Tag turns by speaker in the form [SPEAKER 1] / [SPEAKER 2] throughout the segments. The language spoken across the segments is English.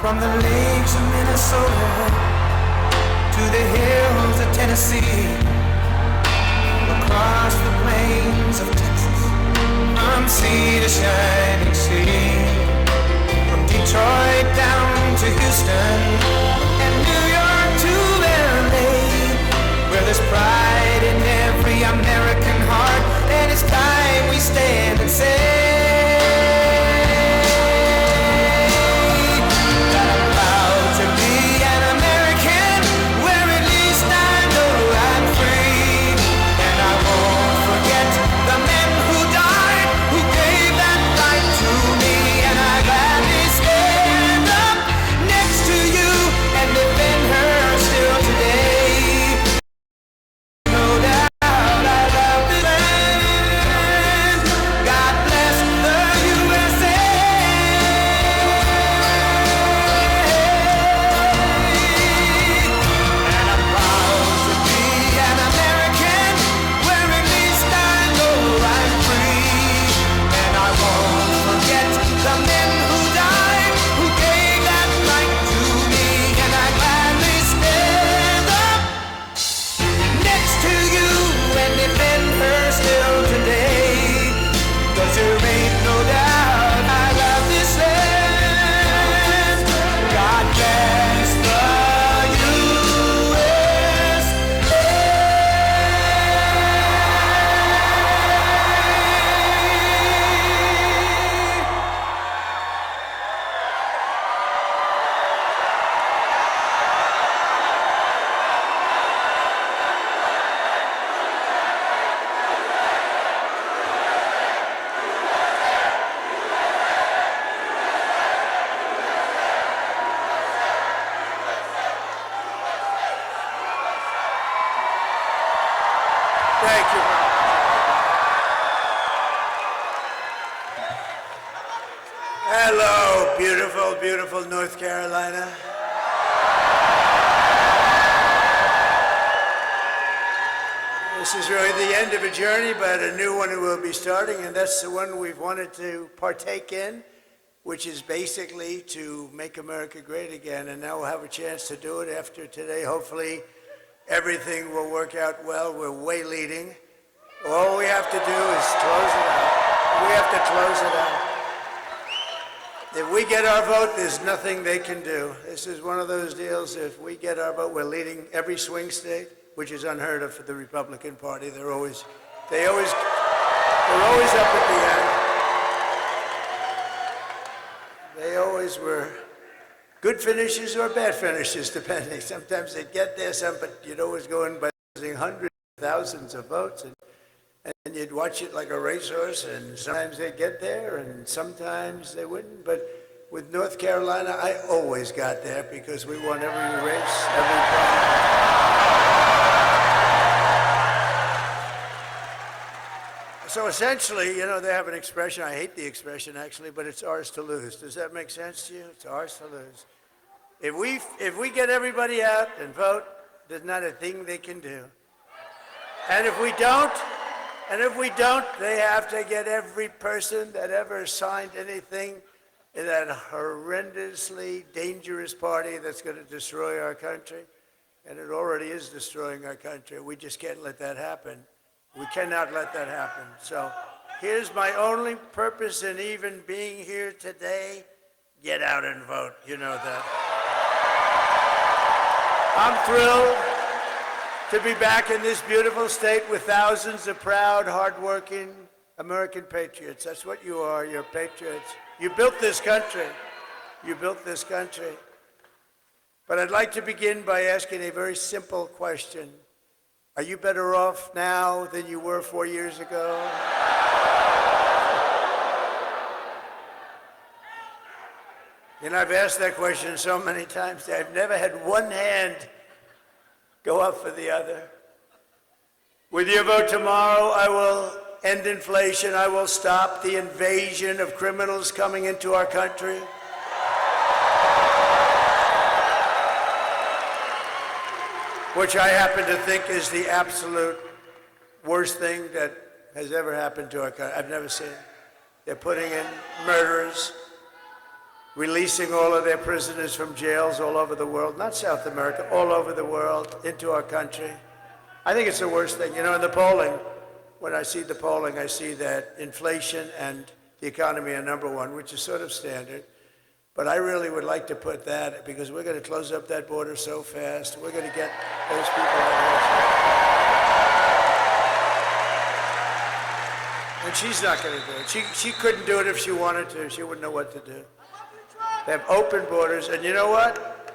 [SPEAKER 1] From the lakes of Minnesota to the hills of Tennessee, across the plains of Texas, from sea to shining sea, from Detroit down to Houston and New York to LA, where there's pride in every American heart, and it's time we stand and say
[SPEAKER 2] Beautiful North Carolina. This is really the end of a journey, but a new one will be starting, and that's the one we've wanted to partake in, which is basically to make America great again. And now we'll have a chance to do it after today. Hopefully everything will work out well. We're way leading. All we have to do is close it out. We have to close it out. If we get our vote, there's nothing they can do. This is one of those deals. If we get our vote, we're leading every swing state, which is unheard of for the Republican Party. They're always up at the end. They always were good finishes or bad finishes, depending. Sometimes they'd get there, but you'd always go in by losing hundreds of thousands of votes. And you'd watch it like a racehorse, and sometimes they'd get there, and sometimes they wouldn't. But with North Carolina, I always got there because we won every race, every primary. So essentially, they have an expression. I hate the expression, actually, but it's ours to lose. Does that make sense to you? It's ours to lose. If we get everybody out and vote, there's not a thing they can do. And if we don't, they have to get every person that ever signed anything in that horrendously dangerous party that's going to destroy our country. And it already is destroying our country. We just can't let that happen. We cannot let that happen. So here's my only purpose in even being here today. Get out and vote. You know that. I'm thrilled to be back in this beautiful state with thousands of proud, hardworking American patriots. That's what you are. You're patriots. You built this country. You built this country. But I'd like to begin by asking a very simple question. Are you better off now than you were 4 years ago? I've asked that question so many times. I've never had one hand go up for the other. With your vote tomorrow, I will end inflation. I will stop the invasion of criminals coming into our country. Which I happen to think is the absolute worst thing that has ever happened to our country. I've never seen it. They're putting in murderers. releasing all of their prisoners from jails all over the world, not South America, all over the world, into our country. I think it's the worst thing. You know, in the polling, when I see the polling, I see that inflation and the economy are number one, which is sort of standard. But I really would like to put that, because we're going to close up that border so fast. We're going to get those people out of here. And she's not going to do it. She couldn't do it if she wanted to. She wouldn't know what to do. They have open borders. And you know what?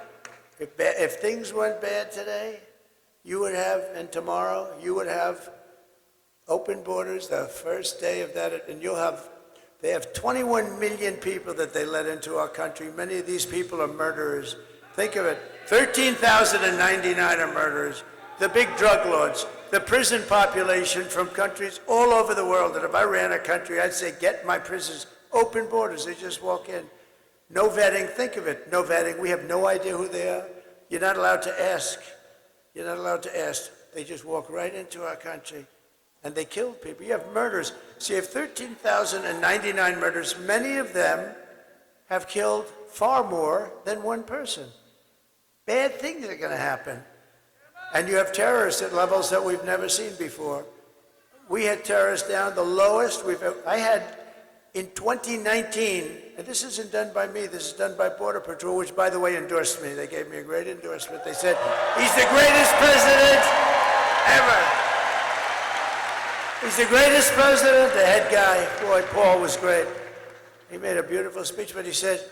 [SPEAKER 2] If things went bad today, you would have, and tomorrow, you would have open borders the first day of that, and they have 21 million people that they let into our country. Many of these people are murderers. Think of it, 13,099 are murderers. The big drug lords, the prison population from countries all over the world. And if I ran a country, I'd say, get my prisons, open borders, they just walk in. No vetting, think of it, no vetting. We have no idea who they are. You're not allowed to ask. You're not allowed to ask. They just walk right into our country, and they kill people. You have murders. So you have 13,099 murders. Many of them have killed far more than one person. Bad things are going to happen. And you have terrorists at levels that we've never seen before. We had terrorists down the lowest we've ever. I had in 2019, and this isn't done by me, this is done by Border Patrol, which, by the way, endorsed me. They gave me a great endorsement. They said, he's the greatest president ever. He's the greatest president. The head guy, boy, Paul was great. He made a beautiful speech, but he said,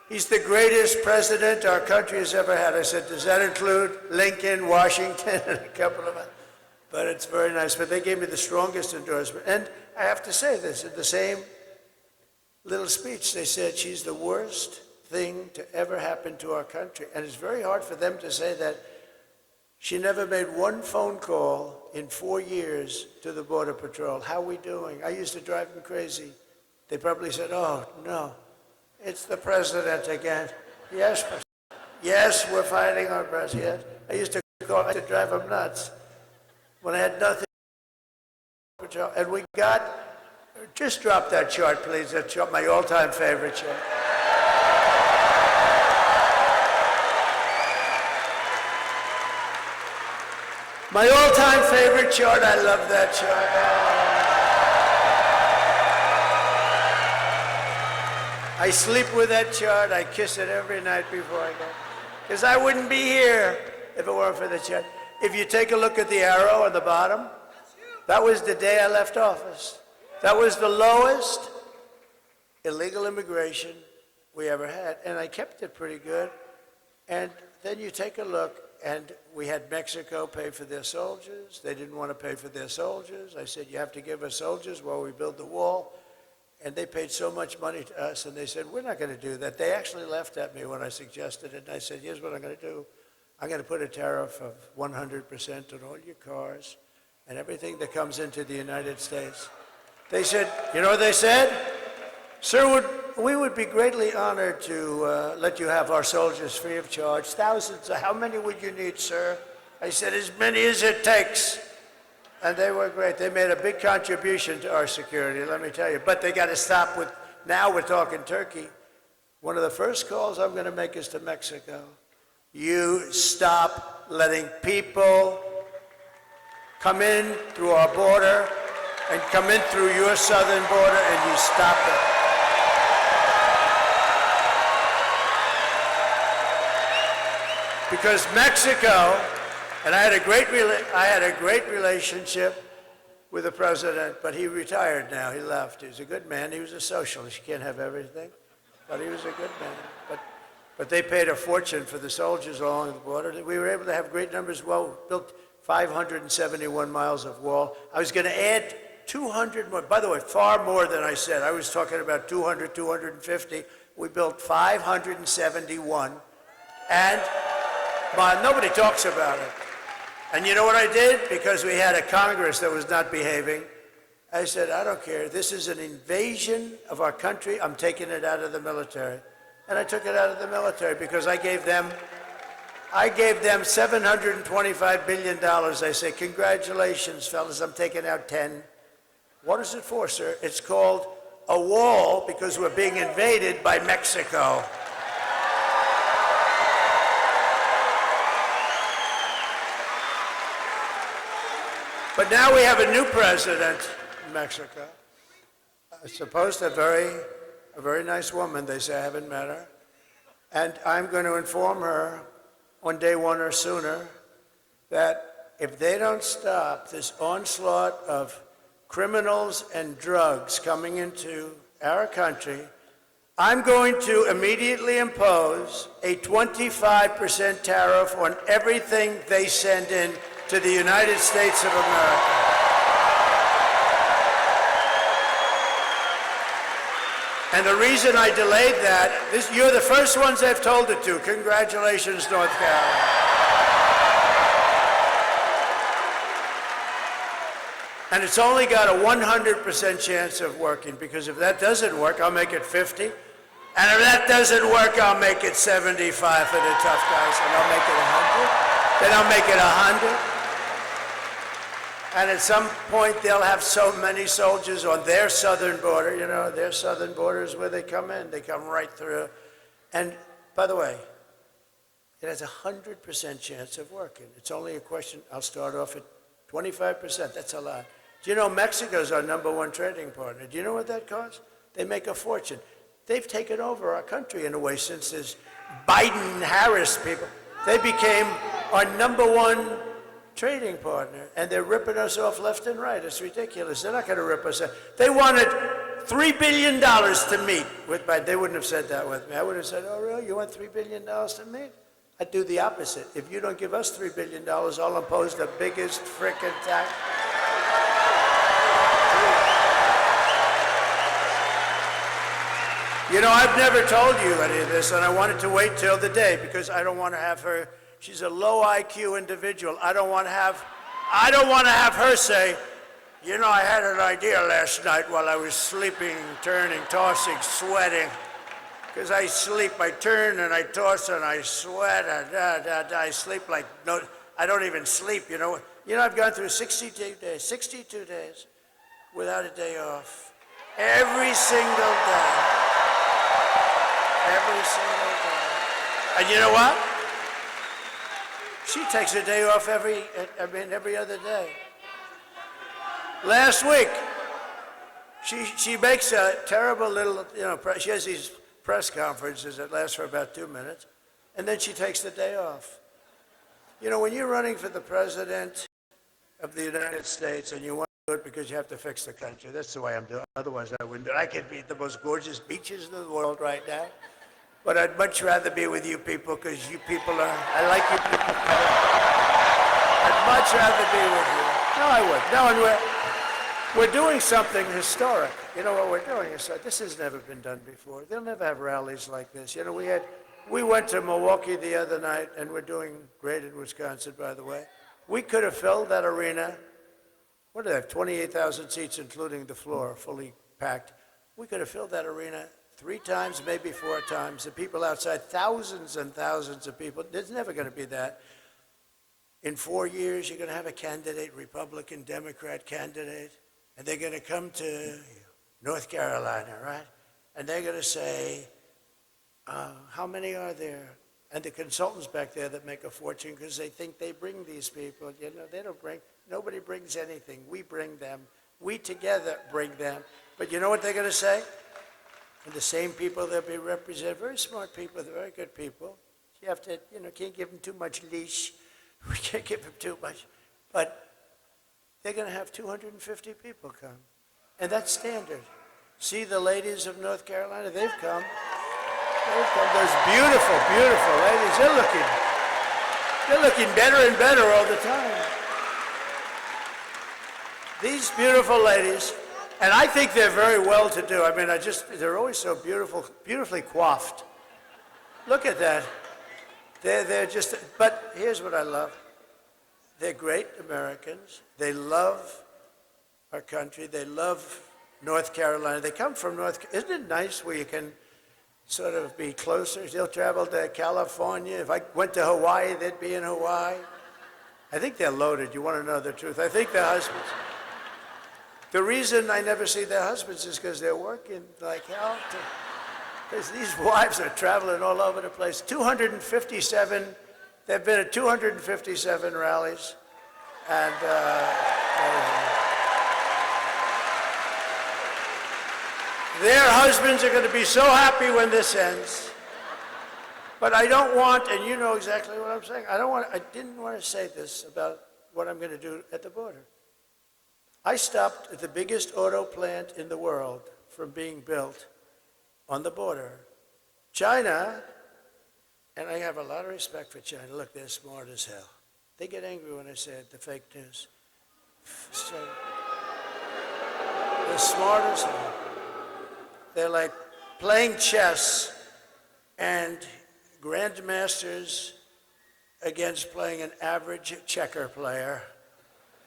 [SPEAKER 2] he's the greatest president our country has ever had. I said, does that include Lincoln, Washington, and a couple of others? But it's very nice. But they gave me the strongest endorsement. And I have to say this, in the same little speech, they said she's the worst thing to ever happen to our country. And it's very hard for them to say that. She never made one phone call in 4 years to the Border Patrol. How are we doing? I used to drive them crazy. They probably said, oh, no, it's the president again. Yes, yes, we're fighting our president. I used to drive them nuts when I had nothing. And we got, just drop that chart, please. That chart, my all-time favorite chart. My all-time favorite chart. I love that chart. I sleep with that chart. I kiss it every night before I go. Because I wouldn't be here if it weren't for the chart. If you take a look at the arrow on the bottom, that was the day I left office. That was the lowest illegal immigration we ever had. And I kept it pretty good. And then you take a look, and we had Mexico pay for their soldiers. They didn't want to pay for their soldiers. I said, you have to give us soldiers while we build the wall. And they paid so much money to us, and they said, we're not going to do that. They actually laughed at me when I suggested it, and I said, here's what I'm going to do. I'm going to put a tariff of 100% on all your cars and everything that comes into the United States. They said, you know what they said? Sir, we would be greatly honored to let you have our soldiers free of charge. Thousands. How many would you need, sir? I said, as many as it takes. And they were great. They made a big contribution to our security, let me tell you. But they got to stop with, now we're talking Turkey. One of the first calls I'm going to make is to Mexico. You stop letting people come in through our border and come in through your southern border, and you stop it. Because Mexico, and I had a great relationship with the president, but he retired now. He left. He was a good man. He was a socialist. You can't have everything, but he was a good man. But they paid a fortune for the soldiers along the border. We were able to have great numbers. Well, built 571 miles of wall. I was going to add 200 more. By the way, far more than I said. I was talking about 200, 250. We built 571, and nobody talks about it. And you know what I did? Because we had a Congress that was not behaving, I said, I don't care. This is an invasion of our country. I'm taking it out of the military. And I took it out of the military because I gave them $725 billion. I say, congratulations, fellas, I'm taking out 10. What is it for, sir? It's called a wall because we're being invaded by Mexico. But now we have a new president in Mexico. Supposed a very nice woman, they say. I haven't met her. And I'm going to inform her on day one or sooner that if they don't stop this onslaught of criminals and drugs coming into our country, I'm going to immediately impose a 25% tariff on everything they send in to the United States of America. And the reason I delayed that, you're the first ones I've told it to. Congratulations, North Carolina. And it's only got a 100% chance of working, because if that doesn't work, I'll make it 50. And if that doesn't work, I'll make it 75 for the tough guys, and I'll make it 100. Then I'll make it 100. And at some point, they'll have so many soldiers on their southern border. You know, their southern border is where they come in. They come right through. And by the way, it has a 100% chance of working. It's only a question. I'll start off at 25%. That's a lot. Do you know Mexico's our #1 trading partner? Do you know what that costs? They make a fortune. They've taken over our country in a way since this Biden-Harris people. They became our #1 trading partner, and they're ripping us off left and right. It's ridiculous. They're not going to rip us off. They wanted $3 billion to meet with Biden. They wouldn't have said that with me. I would have said, oh, really? You want $3 billion to meet? I'd do the opposite. If you don't give us $3 billion, I'll impose the biggest frickin' tax. You know, I've never told you any of this, and I wanted to wait till the day because I don't want to have her. She's a low IQ individual. I don't want to have her say, you know, I had an idea last night while I was sleeping, turning, tossing, sweating. Because I sleep, I turn and I toss and I sweat and I sleep like no, I don't even sleep. You know, I've gone through 62 days without a day off. Every single day. Every single day. And you know what? She takes a day off every other day. Last week, she makes a terrible little, she has these press conferences that last for about 2 minutes, and then she takes the day off. You know, when you're running for the president of the United States and you want to do it because you have to fix the country, that's the way I'm doing it. Otherwise, I wouldn't do it. I could be at the most gorgeous beaches in the world right now. But I'd much rather be with you people because you people I like you people. I'd much rather be with you. No, I would. No, and we're doing something historic. You know what we're doing? This has never been done before. They'll never have rallies like this. You know, we went to Milwaukee the other night, and we're doing great in Wisconsin, by the way. We could have filled that arena. What do they have? 28,000 seats, including the floor, fully packed. We could have filled that arena 3 times, maybe 4 times. The people outside, thousands and thousands of people. There's never going to be that. In 4 years, you're going to have a candidate, Republican, Democrat candidate, and they're going to come to North Carolina, right? And they're going to say, how many are there? And the consultants back there that make a fortune because they think they bring these people. You know, they don't bring, nobody brings anything. We bring them. We together bring them. But you know what they're going to say? And the same people they'll be represented, very smart people, very good people. You have to, can't give them too much leash. We can't give them too much. But they're going to have 250 people come. And that's standard. See the ladies of North Carolina? They've come. They've come. Those beautiful, beautiful ladies. They're looking better and better all the time. These beautiful ladies. And I think they're very well to do. I mean, they're always so beautiful, beautifully coiffed. Look at that. They're just, but here's what I love. They're great Americans. They love our country. They love North Carolina. They come from isn't it nice where you can sort of be closer? They'll travel to California. If I went to Hawaii, they'd be in Hawaii. I think they're loaded. You want to know the truth? I think their husbands. The reason I never see their husbands is because they're working like hell. Because these wives are traveling all over the place. 257, they've been at 257 rallies. And their husbands are going to be so happy when this ends. But I don't want, and you know exactly what I'm saying, I didn't want to say this about what I'm going to do at the border. I stopped at the biggest auto plant in the world from being built on the border. China, and I have a lot of respect for China. Look, they're smart as hell. They get angry when I say it, the fake news. So, they're smart as hell. They're like playing chess and grandmasters against playing an average checker player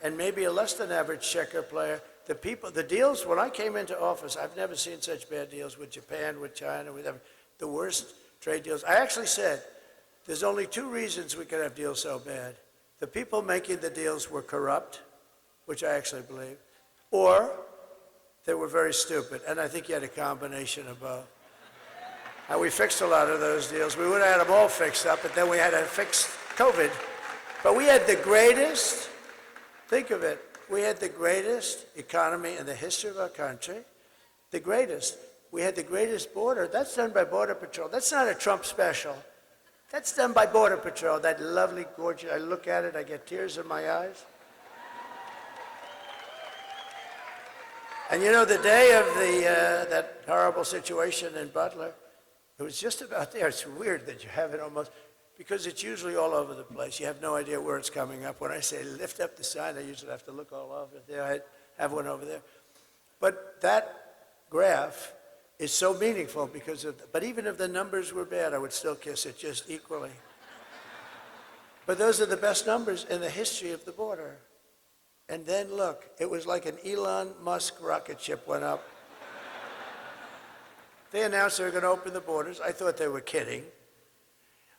[SPEAKER 2] and maybe a less than average checker player. The deals, when I came into office, I've never seen such bad deals with Japan, with China, with the worst trade deals. I actually said, there's only two reasons we could have deals so bad. The people making the deals were corrupt, which I actually believe, or they were very stupid. And I think you had a combination of both. And we fixed a lot of those deals. We would have had them all fixed up, but then we had to fix COVID. But we had the greatest, think of it, we had the greatest economy in the history of our country, the greatest. We had the greatest border. That's done by Border Patrol. That's not a Trump special. That's done by Border Patrol, that lovely, gorgeous, I look at it, I get tears in my eyes. And you know, the day of that horrible situation in Butler, it was just about there. It's weird that you have it almost, because it's usually all over the place. You have no idea where it's coming up. When I say lift up the sign, I usually have to look all over there. I have one over there. But that graph is so meaningful because but even if the numbers were bad, I would still kiss it just equally. But those are the best numbers in the history of the border. And then look, it was like an Elon Musk rocket ship went up. They announced they were going to open the borders. I thought they were kidding.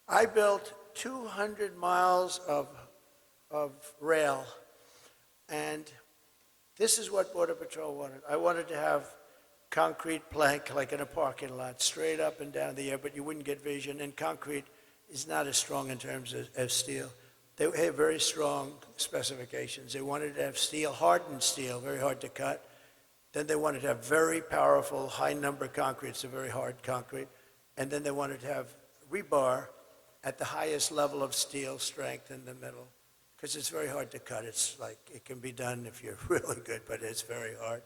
[SPEAKER 2] I built 200 miles of rail. And this is what Border Patrol wanted. I wanted to have concrete plank like in a parking lot, straight up and down the air, but you wouldn't get vision. And concrete is not as strong in terms of steel. They have very strong specifications. They wanted to have steel, hardened steel, very hard to cut. Then they wanted to have very powerful, high number concrete, so very hard concrete. And then they wanted to have rebar at the highest level of steel strength in the middle, because it's very hard to cut. It's like, it can be done if you're really good, but it's very hard.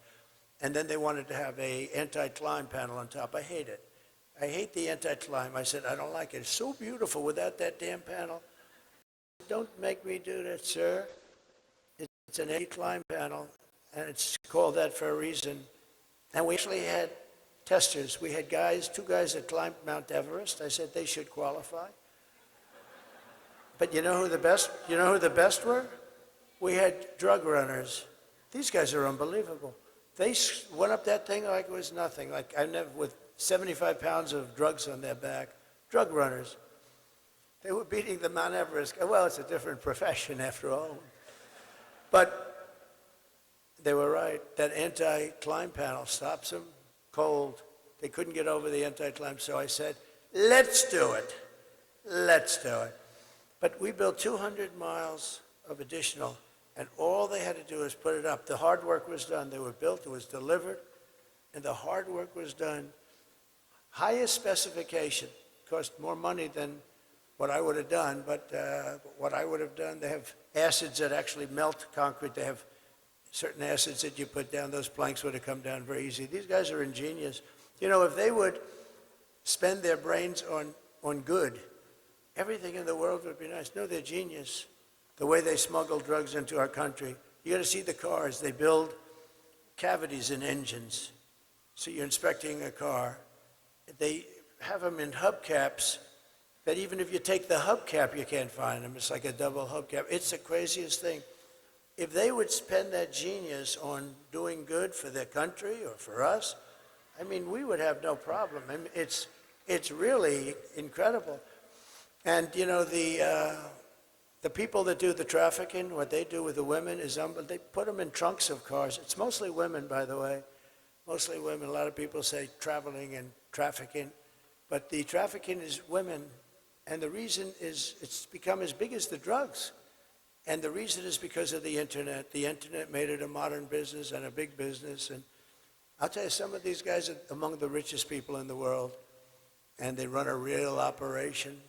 [SPEAKER 2] And then they wanted to have a anti-climb panel on top. I hate it. I hate the anti-climb. I said, I don't like it. It's so beautiful without that damn panel. Don't make me do that, sir. It's an anti-climb panel, and it's called that for a reason. And we actually had testers. We had two guys that climbed Mount Everest. I said they should qualify. But you know who the best were? We had drug runners. These guys are unbelievable. They went up that thing like it was nothing. Like I never, with 75 pounds of drugs on their back, drug runners. They were beating the Mount Everest. Well, it's a different profession after all. But they were right. That anti-climb panel stops them cold. They couldn't get over the anti-climb, so I said, let's do it. Let's do it. But we built 200 miles of additional, and all they had to do was put it up. The hard work was done. They were built, it was delivered, and the hard work was done. Highest specification, cost more money than what I would have done, but what I would have done, they have acids that actually melt concrete. They have certain acids that you put down. Those planks would have come down very easy. These guys are ingenious. You know, if they would spend their brains on good, everything in the world would be nice. No, they're genius. The way they smuggle drugs into our country. You got to see the cars. They build cavities in engines. So you're inspecting a car. They have them in hubcaps that even if you take the hubcap, you can't find them. It's like a double hubcap. It's the craziest thing. If they would spend that genius on doing good for their country or for us, I mean, we would have no problem. I mean, it's really incredible. And, you know, the The people that do the trafficking, what they do with the women is, they put them in trunks of cars. It's mostly women, by the way. Mostly women. A lot of people say traveling and trafficking. But the trafficking is women. And the reason is it's become as big as the drugs. And the reason is because of the internet. The internet made it a modern business and a big business. And I'll tell you, some of these guys are among the richest people in the world. And they run a real operation.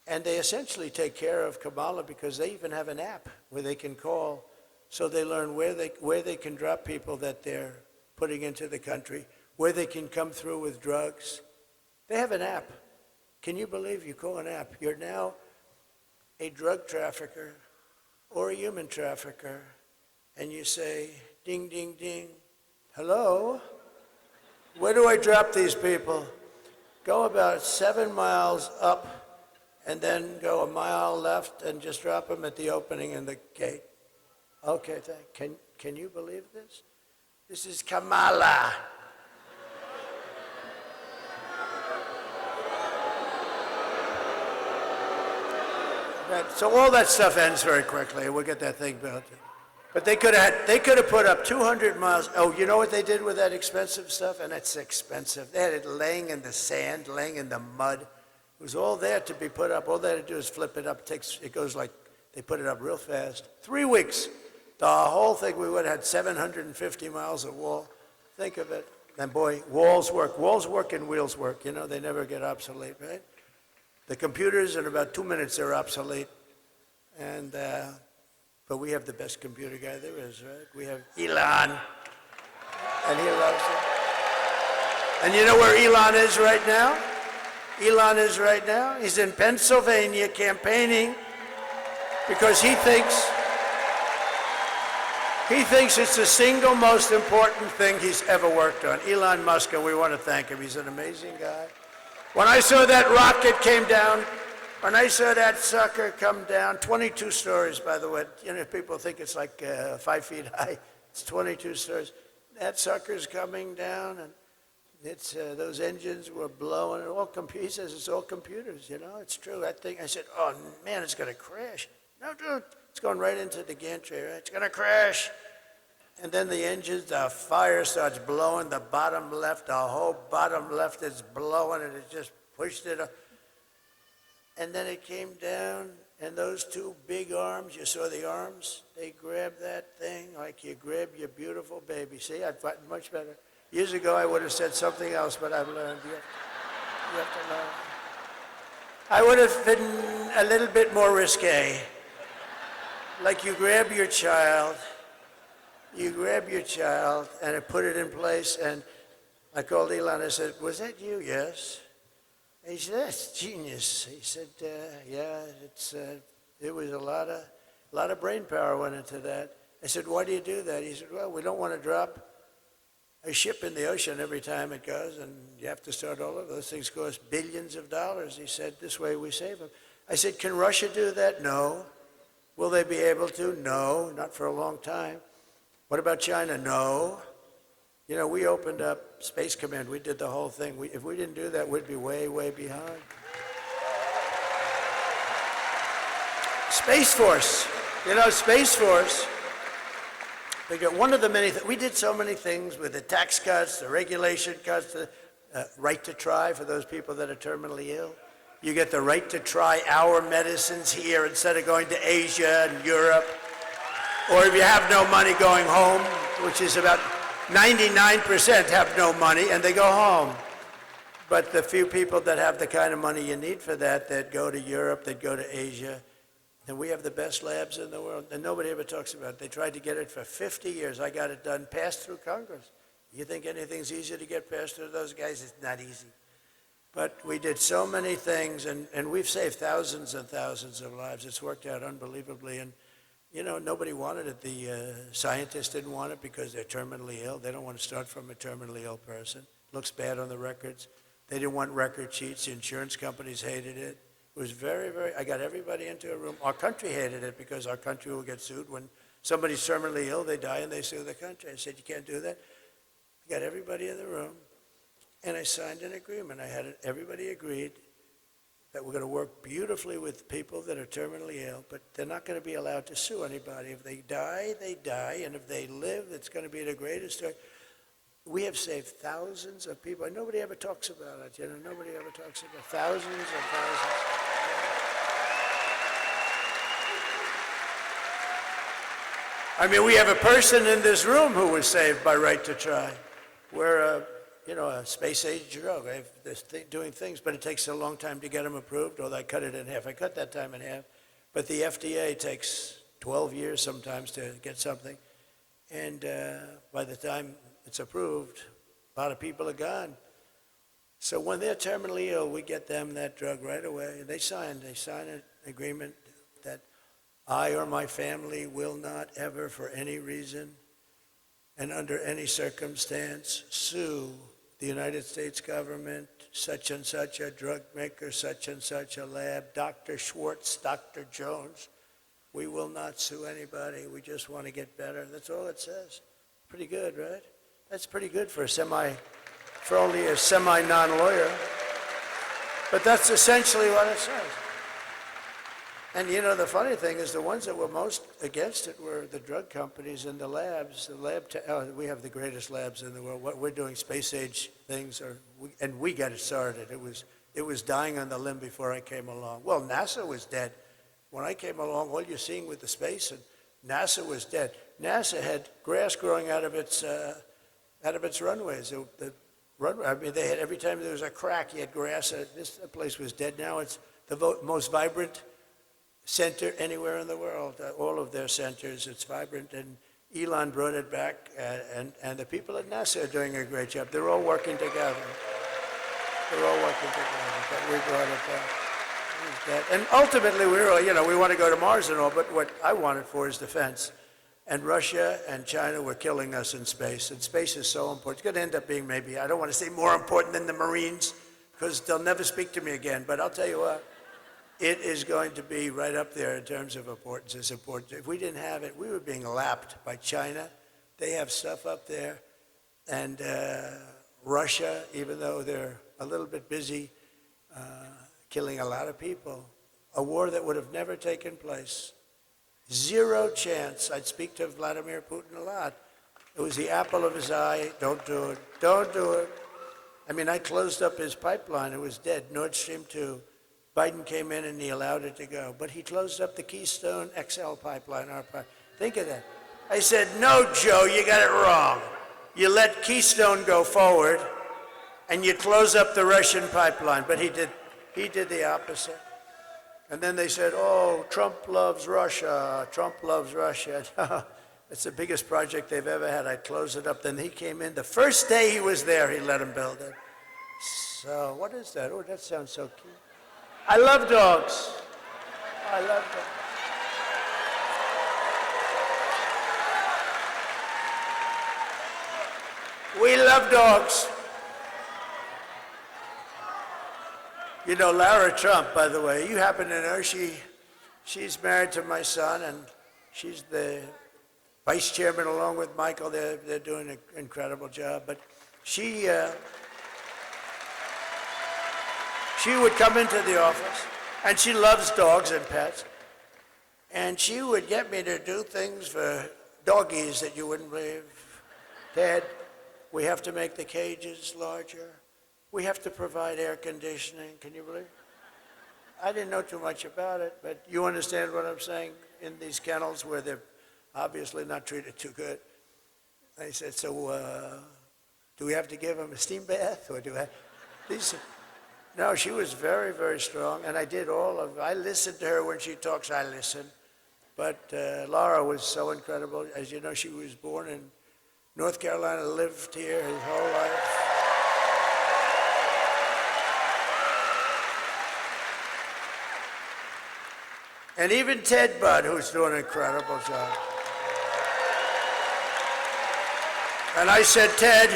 [SPEAKER 2] And they essentially take care of Kamala because they even have an app where they can call. So they learn where they can drop people that they're putting into the country, where they can come through with drugs. They have an app. Can you believe you call an app? You're now a drug trafficker or a human trafficker, and you say, ding, ding, ding, hello? Where do I drop these people? Go about 7 miles up, and then go a mile left and just drop them at the opening in the gate. Okay, can you believe this? This is Kamala. So all that stuff ends very quickly. We'll get that thing built. But they could have put up 200 miles. Oh, you know what they did with that expensive stuff? And it's expensive. They had it laying in the sand, laying in the mud. It was all there to be put up. All they had to do is flip it up. It goes like, they put it up real fast. 3 weeks. The whole thing, we would have had 750 miles of wall. Think of it. And boy, walls work. Walls work and wheels work. You know, they never get obsolete, right? The computers, in about 2 minutes, they're obsolete. And, but we have the best computer guy there is, right? We have Elon. And he loves it. And you know where Elon is right now? Elon is right now. He's in Pennsylvania campaigning because he thinks it's the single most important thing he's ever worked on. Elon Musk, and we want to thank him. He's an amazing guy. When I saw that rocket came down, when I saw that sucker come down, 22 stories, by the way. You know, people think it's like 5 feet high. It's 22 stories. That sucker's coming down, and it's those engines were blowing. He says it's all computers. You know, it's true. That thing. I said, oh man, it's going to crash. No, dude, it's going right into the gantry. Right? It's going to crash. And then the engines, the fire starts blowing. The bottom left, the whole bottom left is blowing, and it just pushed it up. And then it came down, and those two big arms, you saw the arms? They grabbed that thing like you grab your beautiful baby. See, I've gotten much better. Years ago, I would have said something else, but I've learned. You have to learn. I would have been a little bit more risque. Like you grab your child, and put it in place, and I called Elon. I said, was that you? Yes. And he said, that's genius. He said, yeah, it was a lot of brain power went into that. I said, why do you do that? He said, well, we don't want to drop a ship in the ocean every time it goes, and you have to start all over. Those things cost billions of dollars. He said, this way we save them. I said, can Russia do that? No. Will they be able to? No, not for a long time. What about China? No. You know, we opened up Space Command. We did the whole thing. If we didn't do that, we'd be way, way behind. Space Force. You know, Space Force. We got one of the many. We did so many things with the tax cuts, the regulation cuts, the right to try for those people that are terminally ill. You get the right to try our medicines here instead of going to Asia and Europe. Or if you have no money going home, which is about 99% have no money and they go home. But the few people that have the kind of money you need for that go to Europe, that go to Asia. And we have the best labs in the world, and nobody ever talks about it. They tried to get it for 50 years. I got it done, passed through Congress. You think anything's easy to get passed through those guys? It's not easy. But we did so many things, and we've saved thousands and thousands of lives. It's worked out unbelievably. And, you know, nobody wanted it. The scientists didn't want it because they're terminally ill. They don't want to start from a terminally ill person. Looks bad on the records. They didn't want record sheets. The insurance companies hated it. It was very, very, I got everybody into a room. Our country hated it because our country will get sued. When somebody's terminally ill, they die and they sue the country. I said, you can't do that. I got everybody in the room, and I signed an agreement. Everybody agreed that we're going to work beautifully with people that are terminally ill, but they're not going to be allowed to sue anybody. If they die, they die, and if they live, it's going to be the greatest story. We have saved thousands of people, and nobody ever talks about it. Nobody ever talks about thousands and thousands. I mean, we have a person in this room who was saved by Right to Try. We're a space-age drug. They're doing things, but it takes a long time to get them approved, or I cut it in half. I cut that time in half. But the FDA takes 12 years sometimes to get something. And by the time it's approved, a lot of people are gone. So when they're terminally ill, we get them that drug right away. They sign an agreement that I or my family will not ever, for any reason and under any circumstance, sue the United States government, such and such a drug maker, such and such a lab, Dr. Schwartz, Dr. Jones. We will not sue anybody. We just want to get better. That's all it says. Pretty good, right? That's pretty good for only a semi-non-lawyer. But that's essentially what it says. And the funny thing is the ones that were most against it were the drug companies and the labs. We have the greatest labs in the world. What we're doing, space-age things, and we got it started. It was dying on the limb before I came along. Well, NASA was dead. When I came along, all you're seeing with the space, and NASA was dead. NASA had grass growing out of its runways. They had, every time there was a crack, you had grass. This place was dead. Now it's the most vibrant center anywhere in the world. All of their centers, it's vibrant, and Elon brought it back, and the people at NASA are doing a great job. They're all working together. But we brought it back. And ultimately, we want to go to Mars and all, but what I want it for is defense. And Russia and China were killing us in space, and space is so important. It's going to end up being maybe, I don't want to say more important than the Marines, because they'll never speak to me again, but I'll tell you what, it is going to be right up there in terms of importance. It's important. If we didn't have it, we were being lapped by China. They have stuff up there. And Russia, even though they're a little bit busy killing a lot of people, a war that would have never taken place. Zero chance. I'd speak to Vladimir Putin a lot. It was the apple of his eye. Don't do it. Don't do it. I mean, I closed up his pipeline. It was dead. Nord Stream 2. Biden came in and he allowed it to go. But he closed up the Keystone XL pipeline, our pipeline. Think of that. I said, no, Joe, you got it wrong. You let Keystone go forward and you close up the Russian pipeline. But he did the opposite. And then they said, oh, Trump loves Russia. Trump loves Russia. It's the biggest project they've ever had. I closed it up. Then he came in. The first day he was there, he let him build it. So what is that? Oh, that sounds so cute. I love dogs. I love dogs. We love dogs. Lara Trump, by the way, you happen to know she's married to my son, and she's the vice chairman along with Michael. They're doing an incredible job. But she would come into the office, and she loves dogs and pets, and she would get me to do things for doggies that you wouldn't believe. Dad, we have to make the cages larger. We have to provide air conditioning. Can you believe it? I didn't know too much about it, but you understand what I'm saying? In these kennels where they're obviously not treated too good. I said, so do we have to give them a steam bath? Or do I? No, she was very, very strong, and I listened to her when she talks, I listen. But Laura was so incredible. As you know, she was born in North Carolina, lived here his whole life. And even Ted Budd, who's doing an incredible job. And I said, Ted,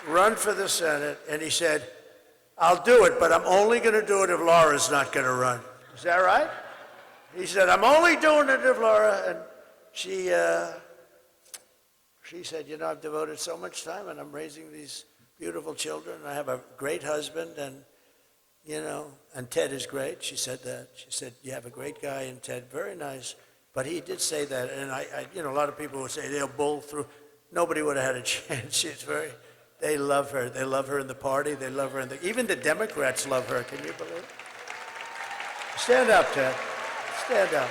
[SPEAKER 2] run for the Senate. And he said, I'll do it, but I'm only going to do it if Laura's not going to run. Is that right? He said, I'm only doing it if Laura. And she said, I've devoted so much time, and I'm raising these beautiful children. I have a great husband, and you know, and Ted is great. She said that. She said, you have a great guy in Ted, very nice. But he did say that, and you know, a lot of people would say they'll bull through. Nobody would have had a chance. She's very, they love her. They love her in the party. They love her even the Democrats love her. Can you believe it? Stand up, Ted. Stand up.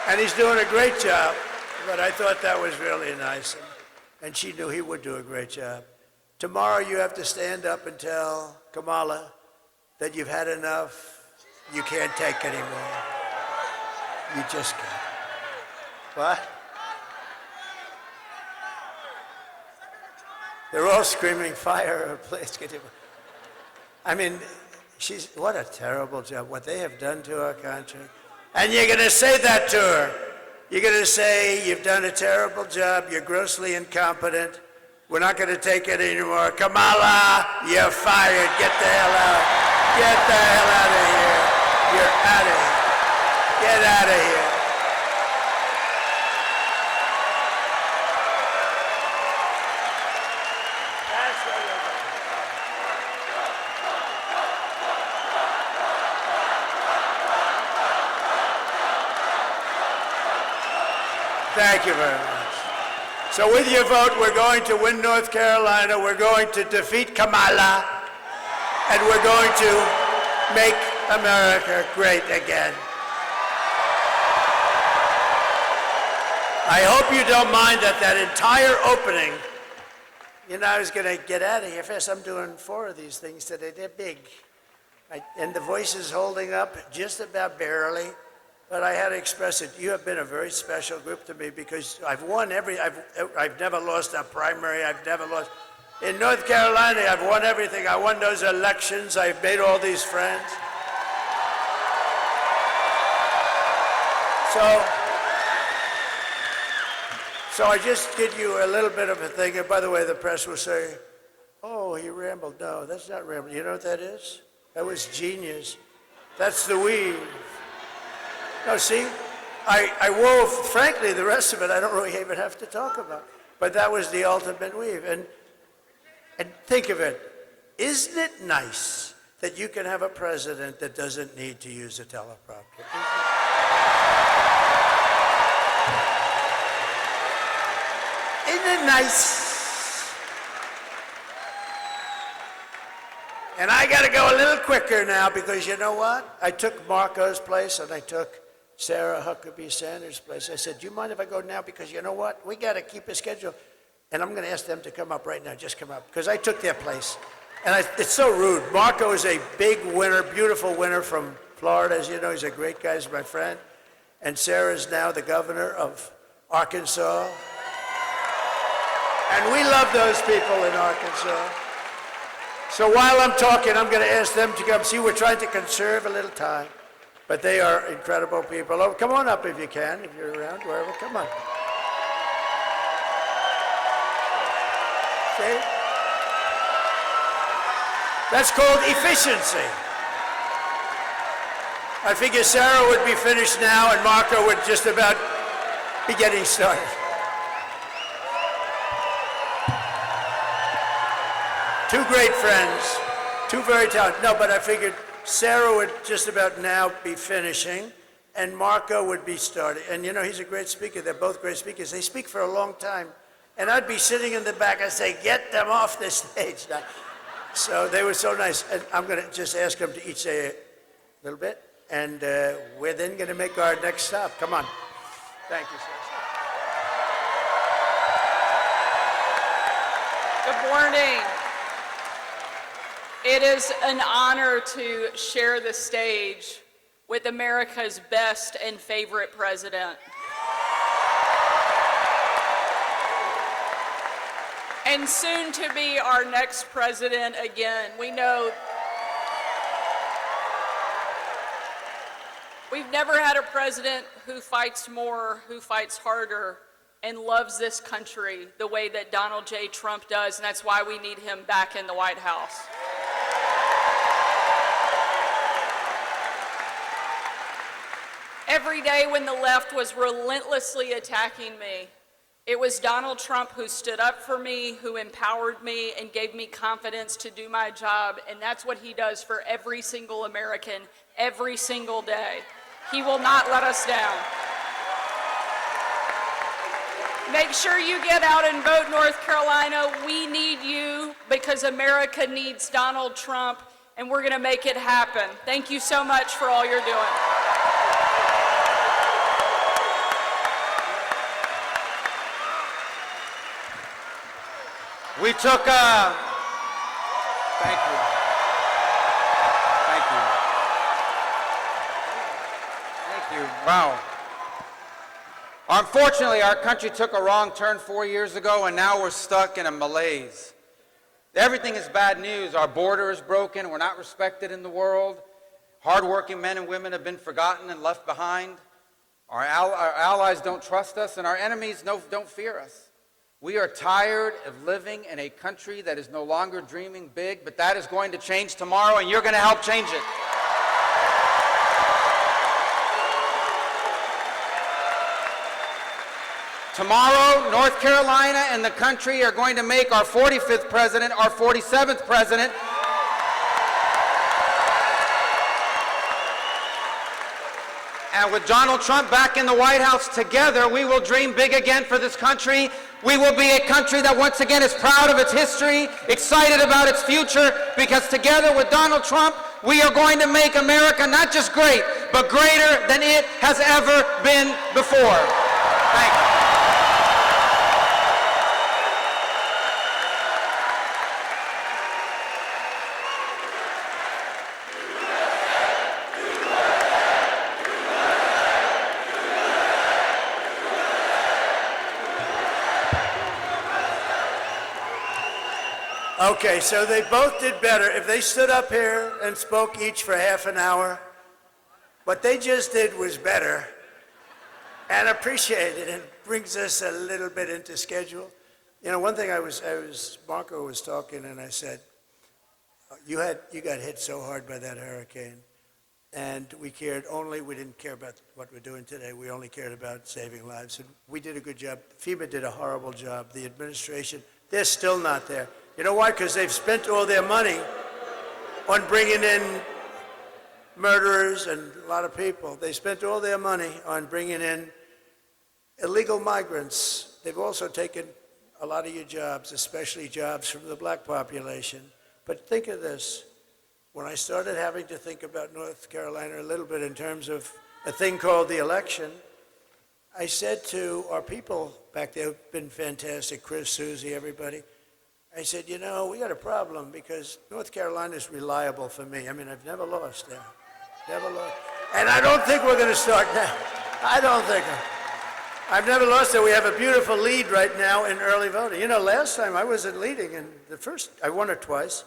[SPEAKER 2] And he's doing a great job, but I thought that was really nice. And she knew he would do a great job. Tomorrow you have to stand up and tell Kamala that you've had enough, you can't take anymore. You just can't. What? They're all screaming, fire her, please. I mean, what a terrible job, what they have done to our country. And you're going to say that to her. You're going to say, you've done a terrible job, you're grossly incompetent, we're not going to take it anymore. Kamala, you're fired. Get the hell out. Get the hell out of here. You're out of here. Get out of here. That's what you're doing. Thank you very much. So with your vote, we're going to win North Carolina, we're going to defeat Kamala, and we're going to make America great again. I hope you don't mind that entire opening, you know, I was going to get out of here fast. I'm doing 4 of these things today. They're big. And the voice is holding up just about barely. But I had to express it. You have been a very special group to me because I've won I've never lost a primary. I've never lost. In North Carolina, I've won everything. I won those elections. I've made all these friends. So I just give you a little bit of a thing. And by the way, the press will say, oh, he rambled. No, that's not rambling. You know what that is? That was genius. That's the weave. No, see, I wove, frankly, the rest of it I don't really even have to talk about. But that was the ultimate weave. And think of it, isn't it nice that you can have a president that doesn't need to use a teleprompter? Isn't it nice? And I got to go a little quicker now because you know what? I took Marco's place and I took Sarah Huckabee Sanders' place. I said, do you mind if I go now? Because you know what? We got to keep a schedule. And I'm going to ask them to come up right now. Just come up. Because I took their place. And it's so rude. Marco is a big winner, beautiful winner from Florida. As you know, he's a great guy. He's my friend. And Sarah is now the governor of Arkansas. And we love those people in Arkansas. So while I'm talking, I'm going to ask them to come. See, we're trying to conserve a little time. But they are incredible people. Oh, come on up if you can, if you're around, wherever. Come on. See? That's called efficiency. I figure Sarah would be finished now and Marco would just about be getting started. Two great friends, two very talented. No, but I figured Sarah would just about now be finishing, and Marco would be starting. And you know, he's a great speaker. They're both great speakers. They speak for a long time. And I'd be sitting in the back. I'd say, get them off the stage now. So they were so nice. And I'm going to just ask them to each say a little bit. And we're then going to make our next stop. Come on. Thank you, sir.
[SPEAKER 3] Good morning. It is an honor to share the stage with America's best and favorite president. And soon to be our next president again. We know we've never had a president who fights more, who fights harder, and loves this country the way that Donald J. Trump does, and that's why we need him back in the White House. Every day when the left was relentlessly attacking me, It was Donald Trump who stood up for me, who empowered me, and gave me confidence to do my job, and that's what he does for every single American, every single day. He will not let us down. Make sure you get out and vote, North Carolina. We need you because America needs Donald Trump, and we're going to make it happen. Thank you so much for all you're doing.
[SPEAKER 4] We took, thank you. Thank you. Thank you, wow. Unfortunately, our country took a wrong turn 4 years ago, and now we're stuck in a malaise. Everything is bad news. Our border is broken. We're not respected in the world. Hardworking men and women have been forgotten and left behind. Our allies don't trust us, and our enemies don't fear us. We are tired of living in a country that is no longer dreaming big, but that is going to change tomorrow, and you're going to help change it. Tomorrow, North Carolina and the country are going to make our 45th president our 47th president. And with Donald Trump back in the White House, together we will dream big again for this country. We will be a country that once again is proud of its history, excited about its future, because together with Donald Trump, we are going to make America not just great, but greater than it has ever been before. Thank you.
[SPEAKER 2] Okay, so they both did better. If they stood up here and spoke each for half an hour, what they just did was better and appreciated and brings us a little bit into schedule. You know, one thing Marco was talking and I said, you got hit so hard by that hurricane and we didn't care about what we're doing today. We only cared about saving lives. And we did a good job. FEMA did a horrible job. The administration, they're still not there. You know why? Because they've spent all their money on bringing in murderers and a lot of people. They spent all their money on bringing in illegal migrants. They've also taken a lot of your jobs, especially jobs from the black population. But think of this. When I started having to think about North Carolina a little bit in terms of a thing called the election, I said to our people back there who've been fantastic, Chris, Susie, everybody, I said, you know, we got a problem because North Carolina is reliable for me. I mean, I've never lost there. Never lost. And I don't think we're going to start now. I don't think. I've never lost there. We have a beautiful lead right now in early voting. You know, last time I wasn't leading in the first, I won it twice,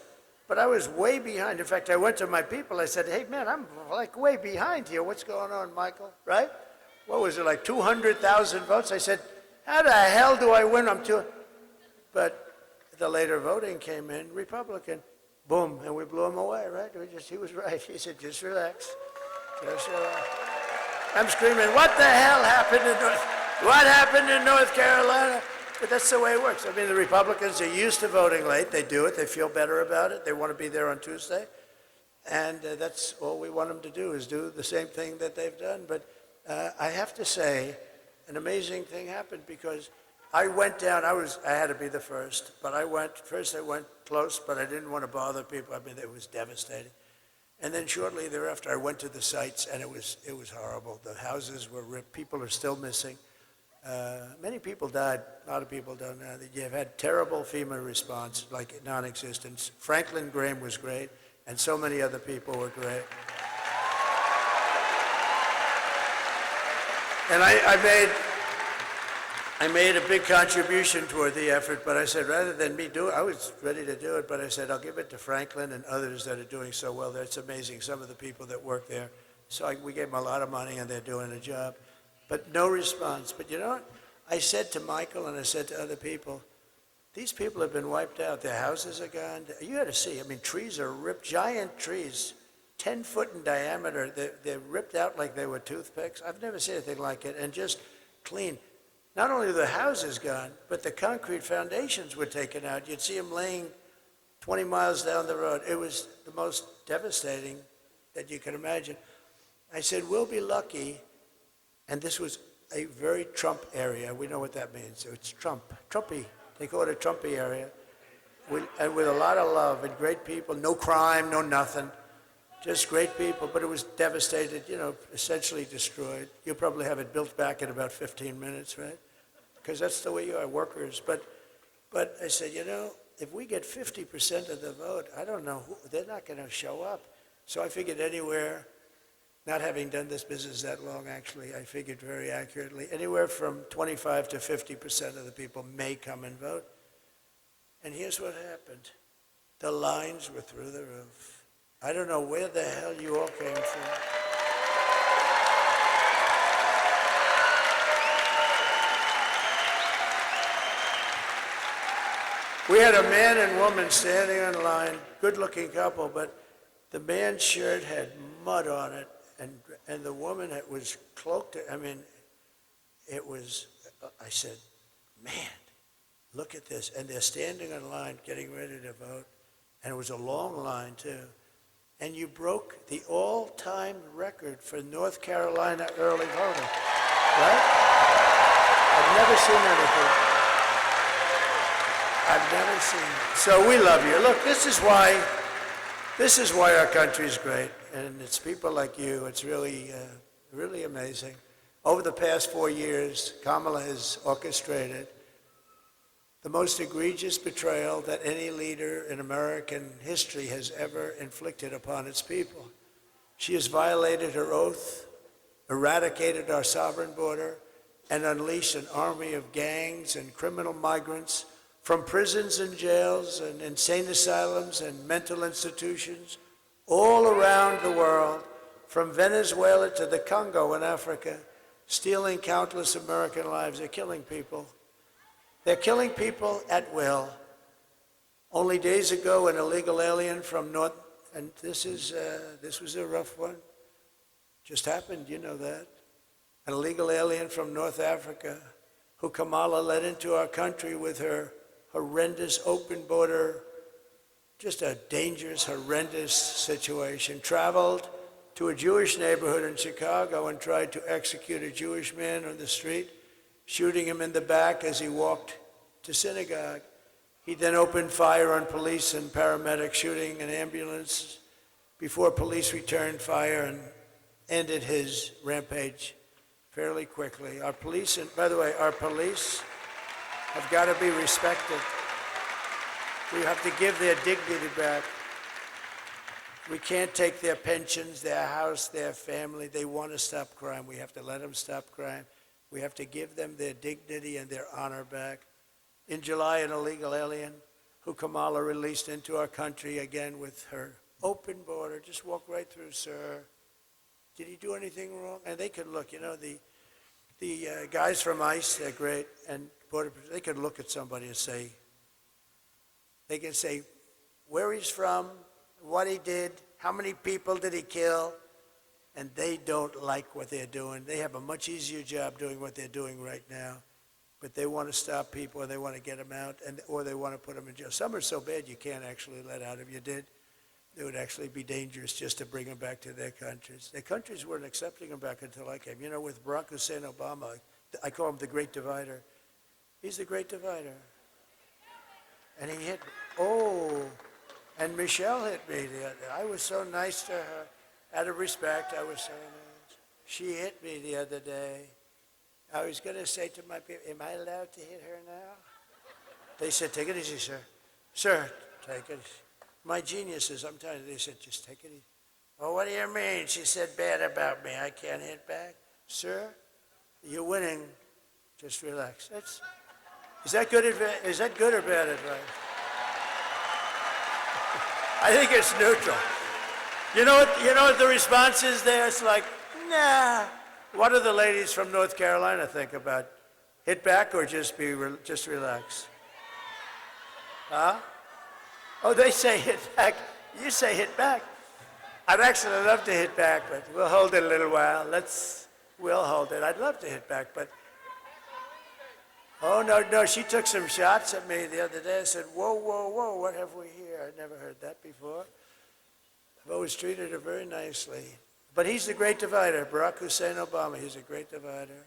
[SPEAKER 2] but I was way behind. In fact, I went to my people. I said, hey, man, I'm like way behind here. What's going on, Michael? Right? What was it, like 200,000 votes? I said, how the hell do I win? But the later voting came in, Republican, boom, and we blew him away, right? He was right. He said, just relax. Just relax. I'm screaming, what the hell happened in North Carolina? But that's the way it works. I mean, the Republicans are used to voting late. They do it. They feel better about it. They want to be there on Tuesday. And that's all we want them to do is do the same thing that they've done. But I have to say, an amazing thing happened because I went down, I had to be the first, but I went close, but I didn't want to bother people. I mean, it was devastating. And then shortly thereafter, I went to the sites, and it was horrible. The houses were ripped. People are still missing. Many people died. A lot of people don't know. You've had terrible FEMA response, like non-existence. Franklin Graham was great, and so many other people were great. And I made a big contribution toward the effort, but I said rather than me do it, I was ready to do it, but I said I'll give it to Franklin and others that are doing so well there. It's amazing, some of the people that work there. So we gave them a lot of money and they're doing a job. But no response. But you know what? I said to Michael and I said to other people, these people have been wiped out. Their houses are gone. You got to see, I mean, trees are ripped, giant trees, 10 foot in diameter. They're ripped out like they were toothpicks. I've never seen anything like it, and just clean. not only were the houses gone, but the concrete foundations were taken out. You'd see them laying 20 miles down the road. It was the most devastating that you can imagine. I said, we'll be lucky, and this was a very Trump area. We know what that means. So it's Trumpy. They call it a Trumpy area. And with a lot of love and great people, no crime, no nothing, just great people. But it was devastated, essentially destroyed. You'll probably have it built back in about 15 minutes, right? Because that's the way you are, workers. But I said, if we get 50% of the vote, I don't know they're not going to show up. So I figured anywhere, not having done this business that long, actually, I figured very accurately, anywhere from 25 to 50% of the people may come and vote. And here's what happened. The lines were through the roof. I don't know where the hell you all came from. We had a man and woman standing in line, good-looking couple, but the man's shirt had mud on it, and the woman, it was cloaked. It was, I said, man, look at this. And they're standing in line, getting ready to vote, and it was a long line, too. And you broke the all-time record for North Carolina early voting, right? I've never seen anything. I've never seen it. So we love you. Look, this is why our country's great, and it's people like you. It's really, really amazing. Over the past 4 years, Kamala has orchestrated the most egregious betrayal that any leader in American history has ever inflicted upon its people. She has violated her oath, eradicated our sovereign border, and unleashed an army of gangs and criminal migrants from prisons and jails and insane asylums and mental institutions all around the world, from Venezuela to the Congo in Africa, stealing countless American lives. They're killing people. They're killing people at will. Only days ago, an illegal alien from North, and this was a rough one. Just happened, you know that. An illegal alien from North Africa who Kamala let into our country with her horrendous open border, just a dangerous, horrendous situation, traveled to a Jewish neighborhood in Chicago and tried to execute a Jewish man on the street, shooting him in the back as he walked to synagogue. He then opened fire on police and paramedics, shooting an ambulance before police returned fire and ended his rampage fairly quickly. Our police, and by the way, our police have got to be respected. We have to give their dignity back. We can't take their pensions, their house, their family. They want to stop crime. We have to let them stop crime. We have to give them their dignity and their honor back. In July, an illegal alien who Kamala released into our country, again with her open border, just walk right through, sir. Did he do anything wrong? And they could look, the guys from ICE, they're great, and they could look at somebody and say, they can say where he's from, what he did, how many people did he kill, and they don't like what they're doing. They have a much easier job doing what they're doing right now, but they want to stop people and they want to get them out, or they want to put them in jail. Some are so bad you can't actually let out. If you did, it would actually be dangerous just to bring them back to their countries. Their countries weren't accepting them back until I came. With Barack Hussein Obama, I call him the Great Divider. He's the Great Divider. And he hit, and Michelle hit me. I was so nice to her. Out of respect, I was so nice. She hit me the other day. I was going to say to my people, am I allowed to hit her now? They said, take it easy, sir. Sir, take it easy. My geniuses, I'm telling you, they said, just take it easy. Oh, what do you mean? She said bad about me. I can't hit back. Sir, you're winning. Just relax. Is that good advice? Is that good or bad advice? I think it's neutral. You know what the response is there? It's like, nah. What do the ladies from North Carolina think about hit back or just relax? Huh? Oh, they say hit back. You say hit back. I'd actually love to hit back, but we'll hold it a little while. We'll hold it. I'd love to hit back, but Oh, no, no, she took some shots at me the other day. I said, whoa, whoa, whoa, what have we here? I'd never heard that before. I've always treated her very nicely. But he's the great divider, Barack Hussein Obama. He's a great divider.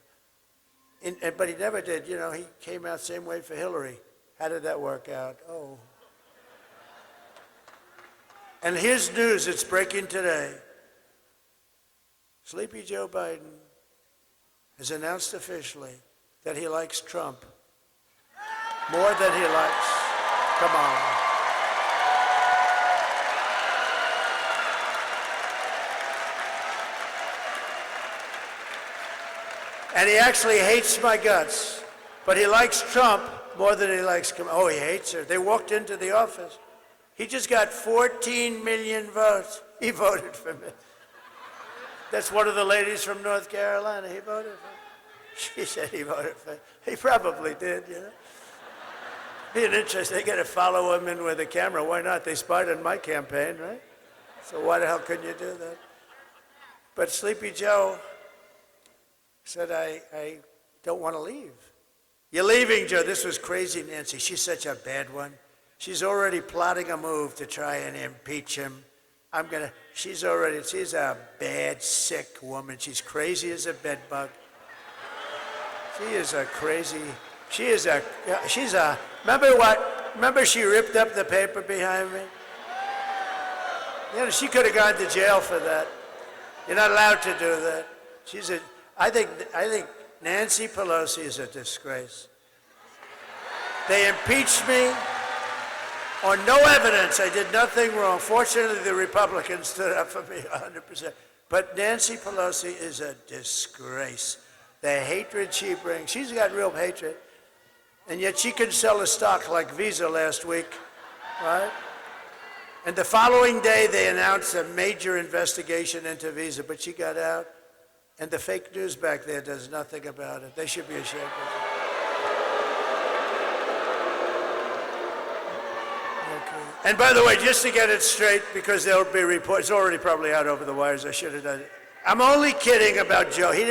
[SPEAKER 2] But he never did, you know, he came out same way for Hillary. How did that work out? Oh. And here's news, it's breaking today. Sleepy Joe Biden has announced officially that he likes Trump more than he likes Kamala. And he actually hates my guts, but he likes Trump more than he likes Kamala. Oh, he hates her. They walked into the office. He just got 14 million votes. He voted for me. That's one of the ladies from North Carolina. He voted for me. She said he voted for me. He probably did, you know. Be an interest. They got to follow him in with a camera. Why not? They spied on my campaign, right? So why the hell couldn't you do that? But Sleepy Joe said, I don't want to leave. You're leaving, Joe. This was crazy, Nancy. She's such a bad one. She's already plotting a move to try and impeach him. She's a bad, sick woman. She's crazy as a bedbug. Remember she ripped up the paper behind me? You know, she could have gone to jail for that. You're not allowed to do that. I think Nancy Pelosi is a disgrace. They impeached me on no evidence. I did nothing wrong. Fortunately, the Republicans stood up for me 100%. But Nancy Pelosi is a disgrace. The hatred she brings, she's got real hatred. And yet she can sell a stock like Visa last week, right? And the following day, they announced a major investigation into Visa, but she got out. And the fake news back there does nothing about it. They should be ashamed of it. Okay. And by the way, just to get it straight, because there'll be reports, it's already probably out over the wires, I should have done it. I'm only kidding about Joe. He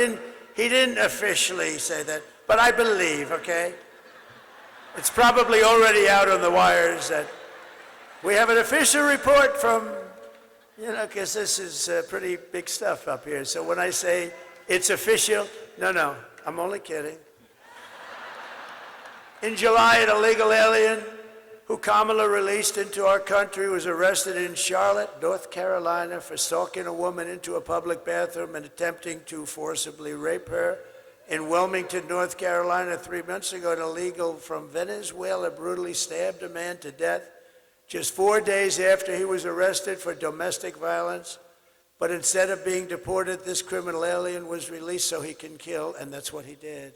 [SPEAKER 2] didn't officially say that, but I believe, okay? It's probably already out on the wires that we have an official report from, you know, because this is pretty big stuff up here. So when I say it's official, no, I'm only kidding. In July, an illegal alien who Kamala released into our country was arrested in Charlotte, North Carolina, for stalking a woman into a public bathroom and attempting to forcibly rape her. In Wilmington, North Carolina, 3 months ago, an illegal from Venezuela brutally stabbed a man to death just 4 days after he was arrested for domestic violence. But instead of being deported, this criminal alien was released so he can kill, and that's what he did.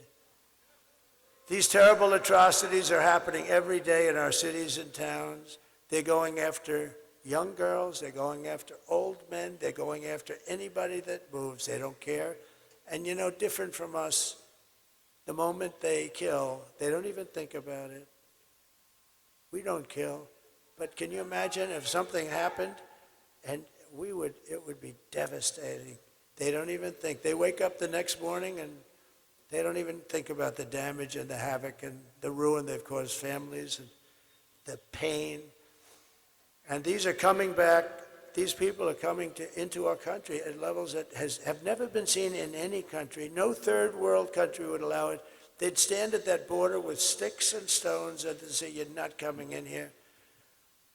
[SPEAKER 2] These terrible atrocities are happening every day in our cities and towns. They're going after young girls, they're going after old men, they're going after anybody that moves. They don't care. And you know, different from us, the moment they kill, they don't even think about it. We don't kill. But can you imagine if something happened and it would be devastating. They don't even think. They wake up the next morning and they don't even think about the damage and the havoc and the ruin they've caused families and the pain. And these are coming back. These people are coming into our country at levels that have never been seen in any country. No third world country would allow it. They'd stand at that border with sticks and stones and say, "You're not coming in here."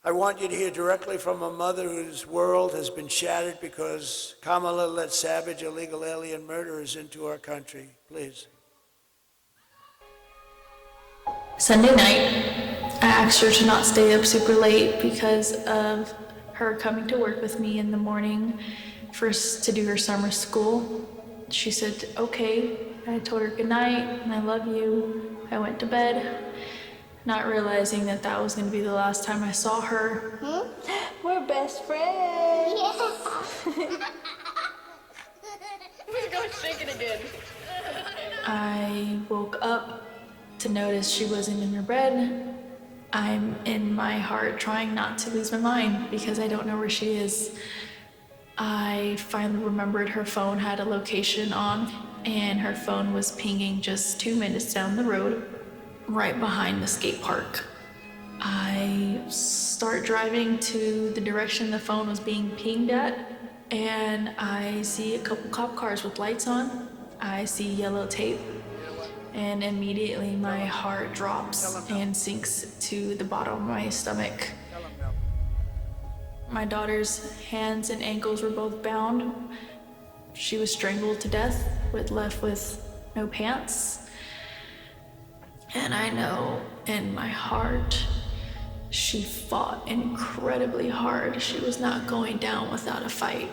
[SPEAKER 2] I want you to hear directly from a mother whose world has been shattered because Kamala let savage illegal alien murderers into our country. Please.
[SPEAKER 5] Sunday night, I asked her to not stay up super late because of her coming to work with me in the morning to do her summer school. She said, okay. I told her good night and I love you. I went to bed, not realizing that that was going to be the last time I saw her.
[SPEAKER 6] We're best friends.
[SPEAKER 3] Let's go shake it again.
[SPEAKER 5] I woke up to notice she wasn't in her bed. I'm in my heart trying not to lose my mind because I don't know where she is. I finally remembered her phone had a location on and her phone was pinging just 2 minutes down the road. right behind the skate park. I start driving to the direction the phone was being pinged at, and I see a couple cop cars with lights on. I see yellow tape, and immediately my heart drops and sinks to the bottom of my stomach. My daughter's hands and ankles were both bound. She was strangled to death, left with no pants. And I know in my heart, she fought incredibly hard. She was not going down without a fight.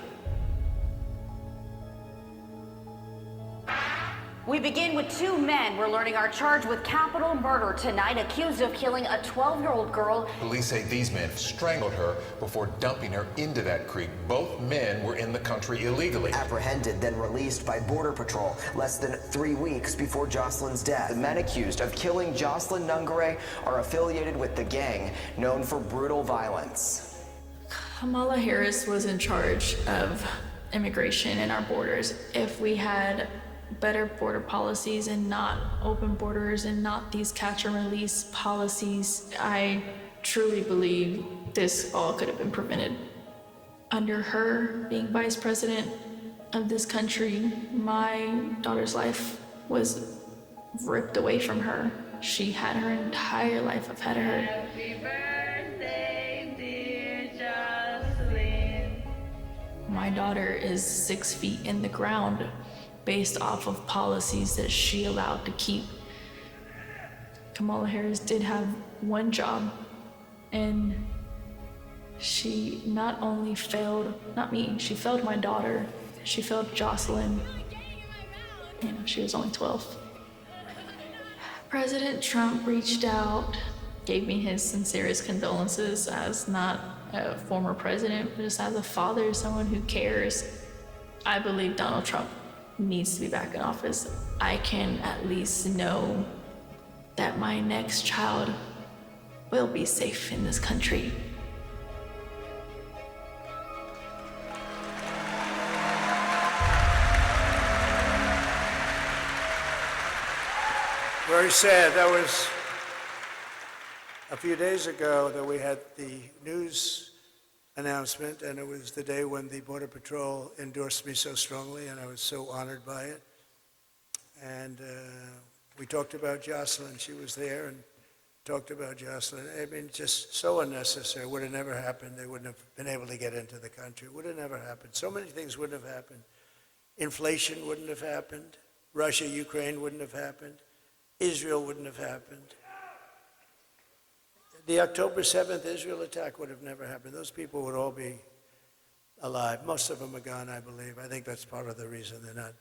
[SPEAKER 7] We begin with two men we're learning are charged with capital murder tonight, accused of killing a 12-year-old girl.
[SPEAKER 8] Police say these men strangled her before dumping her into that creek. Both men were in the country illegally.
[SPEAKER 9] Apprehended, then released by Border Patrol less than 3 weeks before Jocelyn's death. The men accused of killing Jocelyn Nungare are affiliated with the gang known for brutal violence.
[SPEAKER 5] Kamala Harris was in charge of immigration and our borders. If we had better border policies and not open borders and not these catch and release policies, I truly believe this all could have been prevented. Under her being vice president of this country, my daughter's life was ripped away from her. She had her entire life ahead of her.
[SPEAKER 6] Happy birthday, dear Jocelyn.
[SPEAKER 5] My daughter is 6 feet in the ground based off of policies that she allowed to keep. Kamala Harris did have one job, and she not only failed, not me, she failed my daughter, she failed Jocelyn. You know, she was only 12. President Trump reached out, gave me his sincerest condolences as not a former president, but just as a father, someone who cares. I believe Donald Trump needs to be back in office. I can at least know that my next child will be safe in this country.
[SPEAKER 2] Very sad. That was a few days ago that we had the news announcement, and it was the day when the Border Patrol endorsed me so strongly, and I was so honored by it. And we talked about Jocelyn. She was there and talked about Jocelyn. I mean, just so unnecessary. Would have never happened. They wouldn't have been able to get into the country. Would have never happened. So many things wouldn't have happened. Inflation wouldn't have happened. Russia, Ukraine wouldn't have happened. Israel wouldn't have happened. The October 7th Israel attack would have never happened. Those people would all be alive. Most of them are gone, I believe. I think that's part of the reason they're not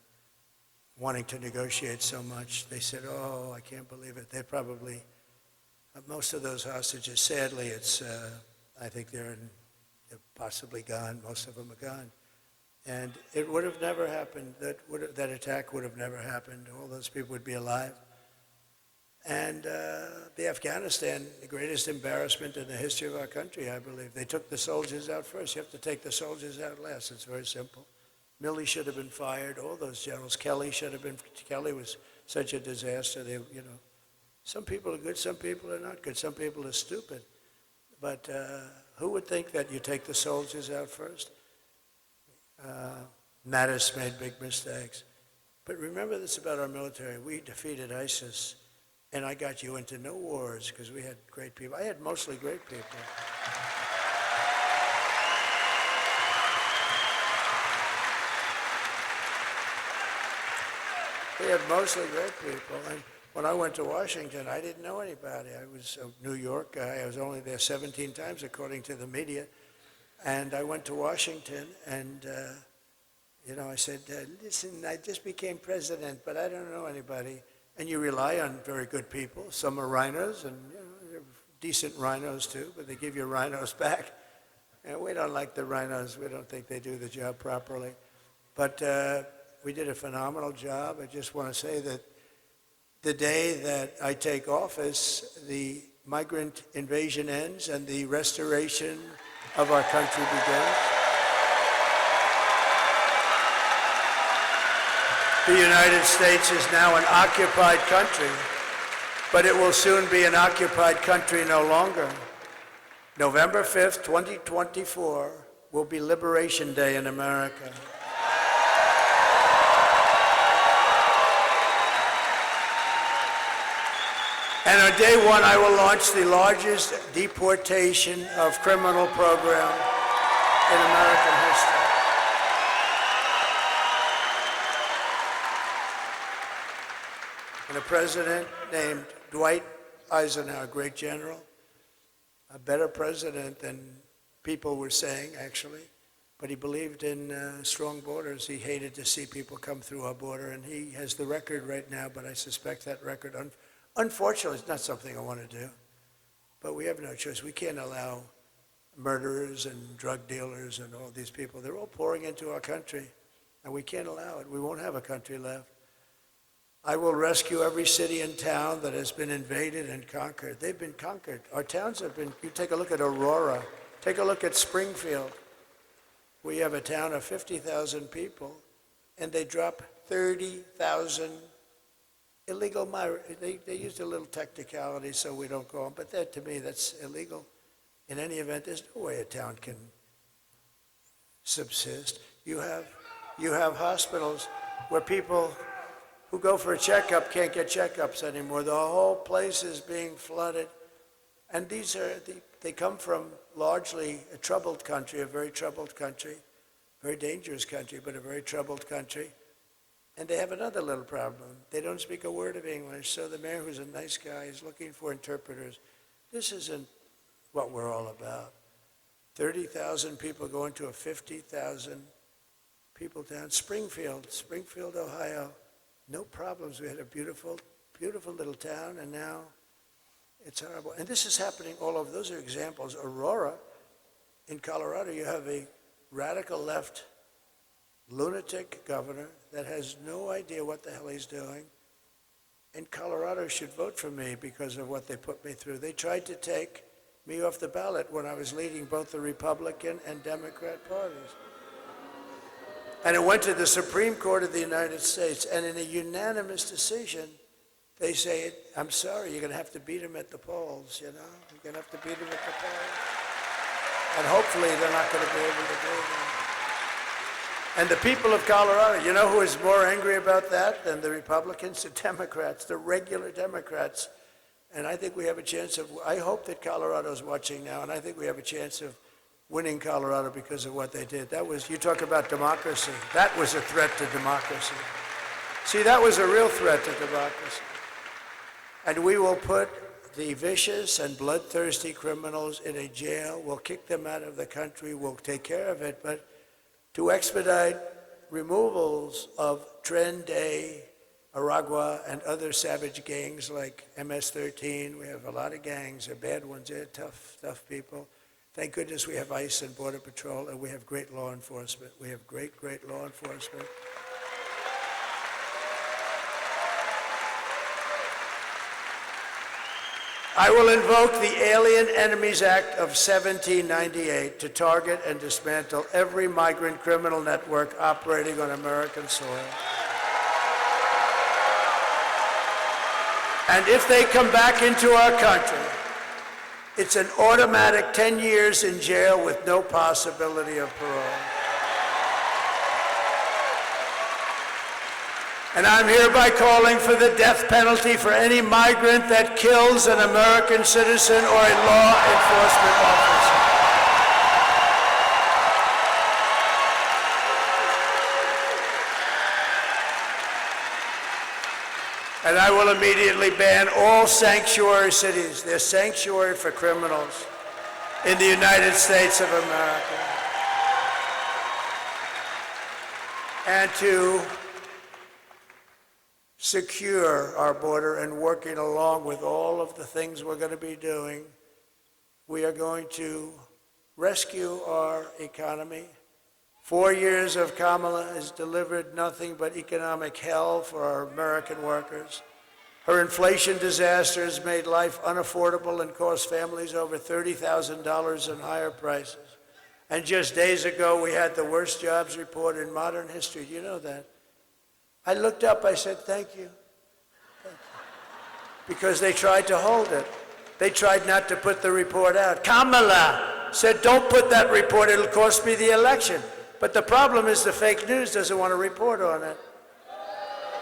[SPEAKER 2] wanting to negotiate so much. They said, oh, I can't believe it. They probably, most of those hostages, sadly, I think they're possibly gone. Most of them are gone. And it would have never happened. That attack would have never happened. All those people would be alive. And the Afghanistan, the greatest embarrassment in the history of our country, I believe. They took the soldiers out first. You have to take the soldiers out last. It's very simple. Milley should have been fired. All those generals. Kelly should have been. Kelly was such a disaster. They, you know, some people are good, some people are not good. Some people are stupid. But who would think that you take the soldiers out first? Mattis made big mistakes. But remember this about our military. We defeated ISIS. And I got you into no wars because we had great people. I had mostly great people. We had mostly great people. And when I went to Washington, I didn't know anybody. I was a New York guy. I was only there 17 times, according to the media. And I went to Washington, and I said, listen, I just became president, but I don't know anybody. And you rely on very good people. Some are rhinos, and they're decent rhinos too, but they give you rhinos back. And we don't like the rhinos. We don't think they do the job properly. But we did a phenomenal job. I just want to say that the day that I take office, the migrant invasion ends and the restoration of our country begins. The United States is now an occupied country. but it will soon be an occupied country no longer. November 5th, 2024 will be Liberation Day in America. And on day one, I will launch the largest deportation of criminal program in American history. And a president named Dwight Eisenhower, a great general, a better president than people were saying, actually, but he believed in strong borders. He hated to see people come through our border, and he has the record right now, but I suspect that record, unfortunately, it's not something I want to do, but we have no choice. We can't allow murderers and drug dealers and all these people. They're all pouring into our country, and we can't allow it. We won't have a country left. I will rescue every city and town that has been invaded and conquered. They've been conquered. Our towns have been, you take a look at Aurora, take a look at Springfield. We have a town of 50,000 people, and they drop 30,000 illegal migrants. They used a little technicality so we don't go on, but that, to me, that's illegal. In any event, there's no way a town can subsist. You have hospitals where people who go for a checkup can't get checkups anymore. The whole place is being flooded. And they come from largely a troubled country, a very troubled country, very dangerous country, but a very troubled country. And they have another little problem. They don't speak a word of English, so the mayor, who's a nice guy, is looking for interpreters. This isn't what we're all about. 30,000 people going to a 50,000 people town. Springfield, Ohio, no problems. We had a beautiful, beautiful little town, and now it's horrible. And this is happening all over. Those are examples. Aurora, in Colorado, you have a radical left lunatic governor that has no idea what the hell he's doing. And Colorado should vote for me because of what they put me through. They tried to take me off the ballot when I was leading both the Republican and Democrat parties. And it went to the Supreme Court of the United States, and in a unanimous decision, they say, I'm sorry, you're going to have to beat him at the polls, you know? You're going to have to beat him at the polls. And hopefully they're not going to be able to do that. And the people of Colorado, you know who is more angry about that than the Republicans? The Democrats, the regular Democrats. And I think we have a chance of, I hope that Colorado's watching now, and I think we have a chance of winning Colorado because of what they did. That was, you talk about democracy. That was a threat to democracy. See, that was a real threat to democracy. And we will put the vicious and bloodthirsty criminals in a jail. We'll kick them out of the country. We'll take care of it. But to expedite removals of Tren Day, Aragua, and other savage gangs like MS-13, we have a lot of gangs. They're bad ones. They're tough people. Thank goodness we have ICE and Border Patrol, and we have great law enforcement. We have great law enforcement. I will invoke the Alien Enemies Act of 1798 to target and dismantle every migrant criminal network operating on American soil. And if they come back into our country, it's an automatic 10 years in jail with no possibility of parole. And I'm hereby calling for the death penalty for any migrant that kills an American citizen or a law enforcement officer. And I will immediately ban all sanctuary cities. They're sanctuary for criminals in the United States of America. And to secure our border and working along with all of the things we're going to be doing, we are going to rescue our economy. 4 years of Kamala has delivered nothing but economic hell for our American workers. Her inflation disaster has made life unaffordable and cost families over $30,000 in higher prices. And just days ago, we had the worst jobs report in modern history. Do you know that? I looked up, I said, thank you. Thank you. because they tried to hold it. They tried not to put the report out. Kamala said, don't put that report, it'll cost me the election. But the problem is the fake news doesn't want to report on it.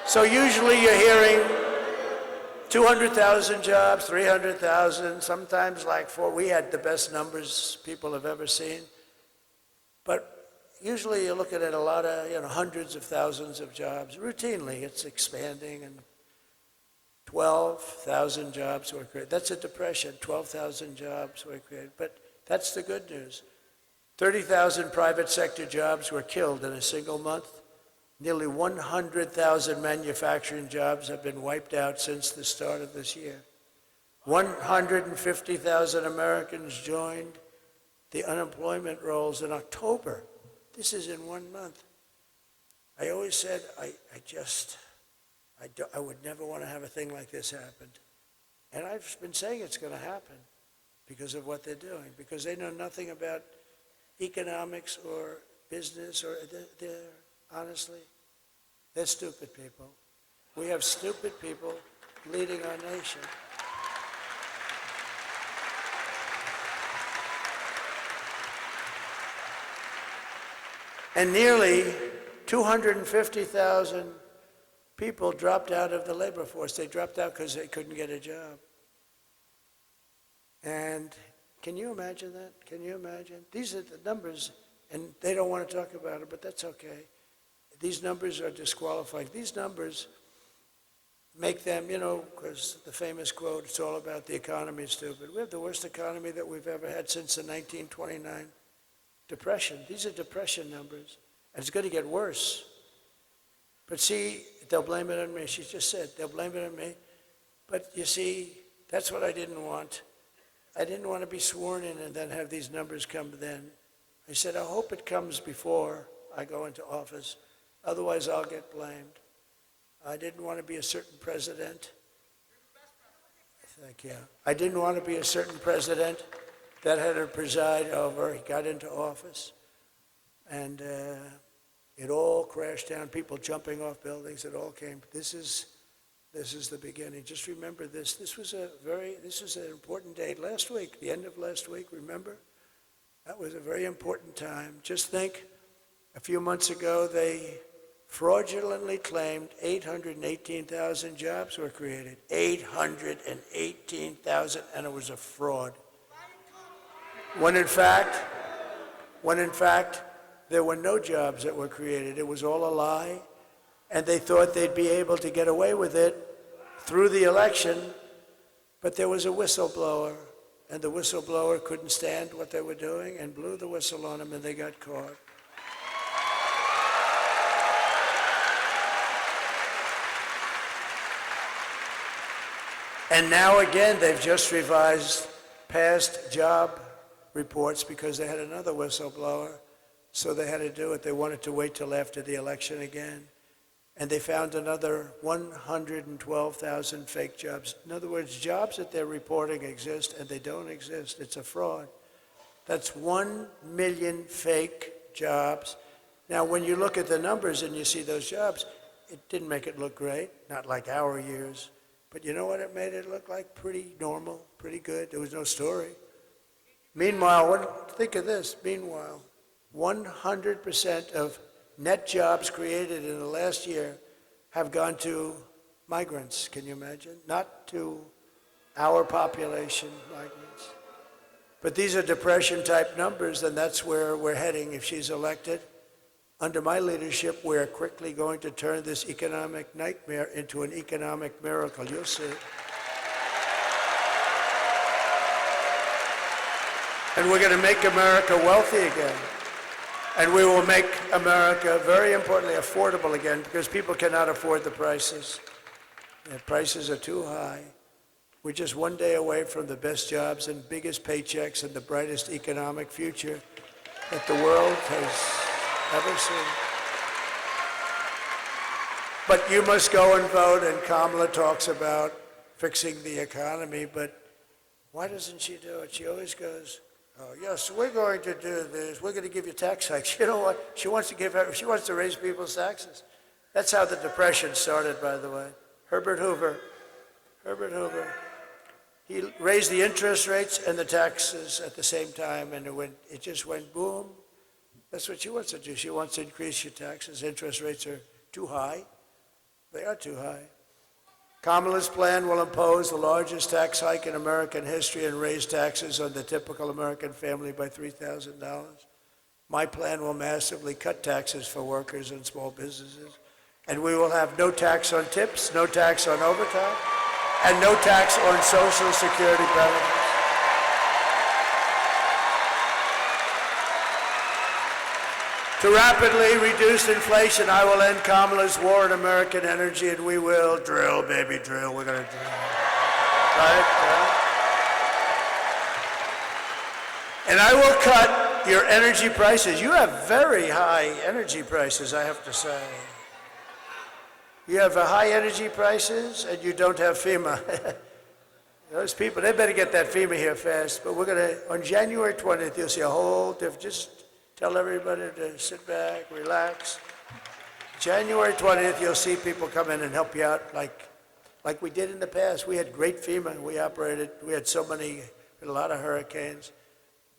[SPEAKER 2] So usually you're hearing 200,000 jobs, 300,000, sometimes like 4. We had the best numbers people have ever seen. But usually you're looking at a lot of, hundreds of thousands of jobs. Routinely, it's expanding, and 12,000 jobs were created. That's a depression. 12,000 jobs were created. But that's the good news. 30,000 private sector jobs were killed in a single month. Nearly 100,000 manufacturing jobs have been wiped out since the start of this year. 150,000 Americans joined the unemployment rolls in October. This is in 1 month. I always said I would never want to have a thing like this happen. And I've been saying it's going to happen because of what they're doing, because they know nothing about economics or business, or honestly, they're stupid people. We have stupid people leading our nation. And nearly 250,000 people dropped out of the labor force. They dropped out because they couldn't get a job. And can you imagine that? Can you imagine? These are the numbers, and they don't want to talk about it, but that's okay. These numbers are disqualifying. These numbers make them, because the famous quote, it's all about the economy, stupid. We have the worst economy that we've ever had since the 1929 Depression. These are depression numbers, and it's going to get worse. But see, they'll blame it on me. She just said, they'll blame it on me. But you see, that's what I didn't want. I didn't want to be sworn in and then have these numbers come then. I said, I hope it comes before I go into office. Otherwise, I'll get blamed. I didn't want to be a certain president. Thank you. I didn't want to be a certain president that had to preside over. He got into office, and it all crashed down. People jumping off buildings. It all came. This is the beginning. Just remember this. This was an important date. Last week, the end of last week. Remember, that was a very important time. Just think, a few months ago, they fraudulently claimed 818,000 jobs were created. 818,000, and it was a fraud. When in fact, there were no jobs that were created. It was all a lie, and they thought they'd be able to get away with it through the election, but there was a whistleblower, and the whistleblower couldn't stand what they were doing and blew the whistle on them, and they got caught. And now again, they've just revised past job reports because they had another whistleblower, so they had to do it. They wanted to wait till after the election again. And they found another 112,000 fake jobs. In other words, jobs that they're reporting exist and they don't exist. It's a fraud. That's 1 million fake jobs. Now, when you look at the numbers and you see those jobs, it didn't make it look great, not like our years. But you know what it made it look like? Pretty normal, pretty good. There was no story. Meanwhile, think of this. Meanwhile, 100% of net jobs created in the last year have gone to migrants. Can you imagine? Not to our population, migrants. But these are depression-type numbers, and that's where we're heading if she's elected. Under my leadership, we're quickly going to turn this economic nightmare into an economic miracle. You'll see. And we're going to make America wealthy again. And we will make America, very importantly, affordable again, because people cannot afford the prices. The prices are too high. We're just one day away from the best jobs and biggest paychecks and the brightest economic future that the world has ever seen. But you must go and vote, and Kamala talks about fixing the economy, but why doesn't she do it? She always goes, oh, yes, we're going to do this. We're going to give you tax hikes. You know what? She wants to raise people's taxes. That's how the Depression started, by the way. Herbert Hoover Herbert Hoover. He raised the interest rates and the taxes at the same time, and it just went boom. That's what she wants to do. She wants to increase your taxes. Interest rates are too high. They are too high. Kamala's plan will impose the largest tax hike in American history and raise taxes on the typical American family by $3,000. My plan will massively cut taxes for workers and small businesses. And we will have no tax on tips, no tax on overtime, and no tax on Social Security benefits. To rapidly reduce inflation, I will end Kamala's war on American energy, and we will drill, baby, drill. We're going to drill. Right? And I will cut your energy prices. You have very high energy prices, I have to say. You have high energy prices, and you don't have FEMA. Those people, they better get that FEMA here fast. But we're going to, on January 20th, you'll see a whole different, just tell everybody to sit back, relax. January 20th, you'll see people come in and help you out like we did in the past. We had great FEMA. We had so many, a lot of hurricanes.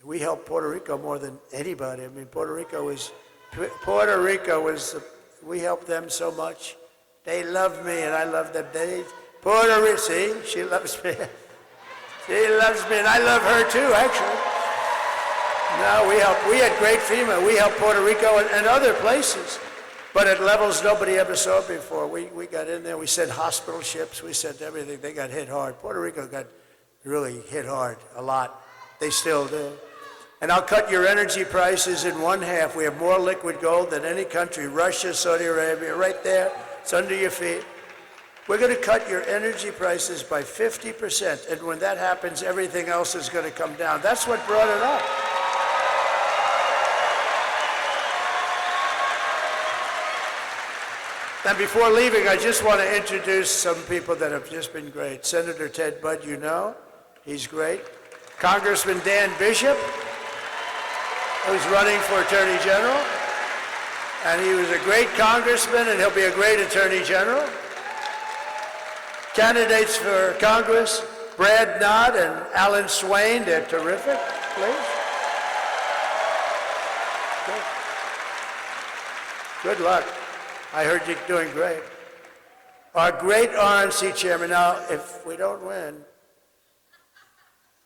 [SPEAKER 2] We helped Puerto Rico more than anybody. I mean, Puerto Rico was, we helped them so much. They loved me and I loved them. Puerto Rico, see, she loves me. She loves me and I love her too, actually. No, we had great FEMA. We helped Puerto Rico and other places, but at levels nobody ever saw before. We got in there. We sent hospital ships. We sent everything. They got hit hard. Puerto Rico got really hit hard, a lot. They still do. And I'll cut your energy prices in one half. We have more liquid gold than any country. Russia, Saudi Arabia, right there. It's under your feet. We're going to cut your energy prices by 50%. And when that happens, everything else is going to come down. That's what brought it up. Now, before leaving, I just want to introduce some people that have just been great. Senator Ted Budd, you know, he's great. Congressman Dan Bishop, who's running for Attorney General, and he was a great congressman, and he'll be a great Attorney General. Candidates for Congress, Brad Knott and Alan Swain, they're terrific, please. Good luck. I heard you're doing great. Our great RNC chairman. Now, if we don't win,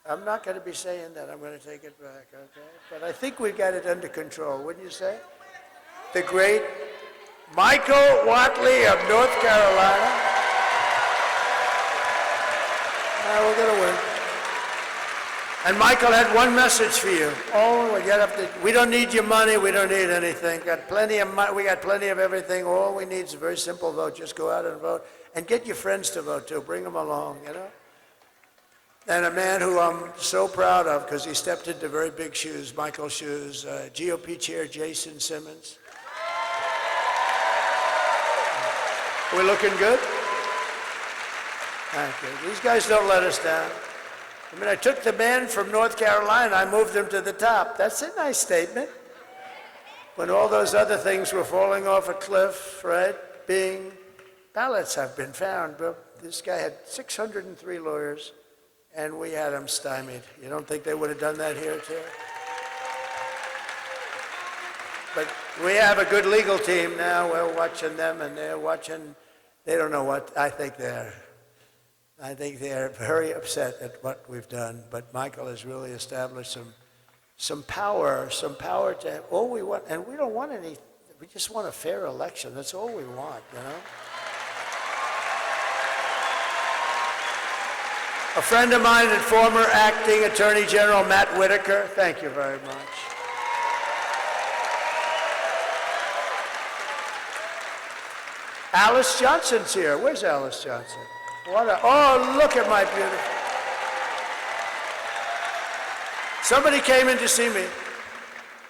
[SPEAKER 2] I'm not going to be saying that. I'm going to take it back, okay? But I think we got it under control, wouldn't you say? The great Michael Watley of North Carolina. Now we're going to win. And Michael had one message for you. We don't need your money. We don't need anything. Got plenty of money. We got plenty of everything. All we need is a very simple vote. Just go out and vote. And get your friends to vote, too. Bring them along, you know? And a man who I'm so proud of because he stepped into very big shoes, Michael's shoes, GOP Chair Jason Simmons. We're looking good? Thank you. These guys don't let us down. I mean, I took the man from North Carolina, I moved him to the top. That's a nice statement. When all those other things were falling off a cliff, right? Ballots have been found, but this guy had 603 lawyers, and we had him stymied. You don't think they would have done that here, too? But we have a good legal team now. We're watching them, and they're watching. They don't know what I think they're very upset at what we've done. But Michael has really established some power to all we want. And we don't want any. We just want a fair election. That's all we want, you know. A friend of mine and former acting Attorney General Matt Whitaker. Thank you very much. Alice Johnson's here. Where's Alice Johnson? Oh, look at my beautiful. Somebody came in to see me.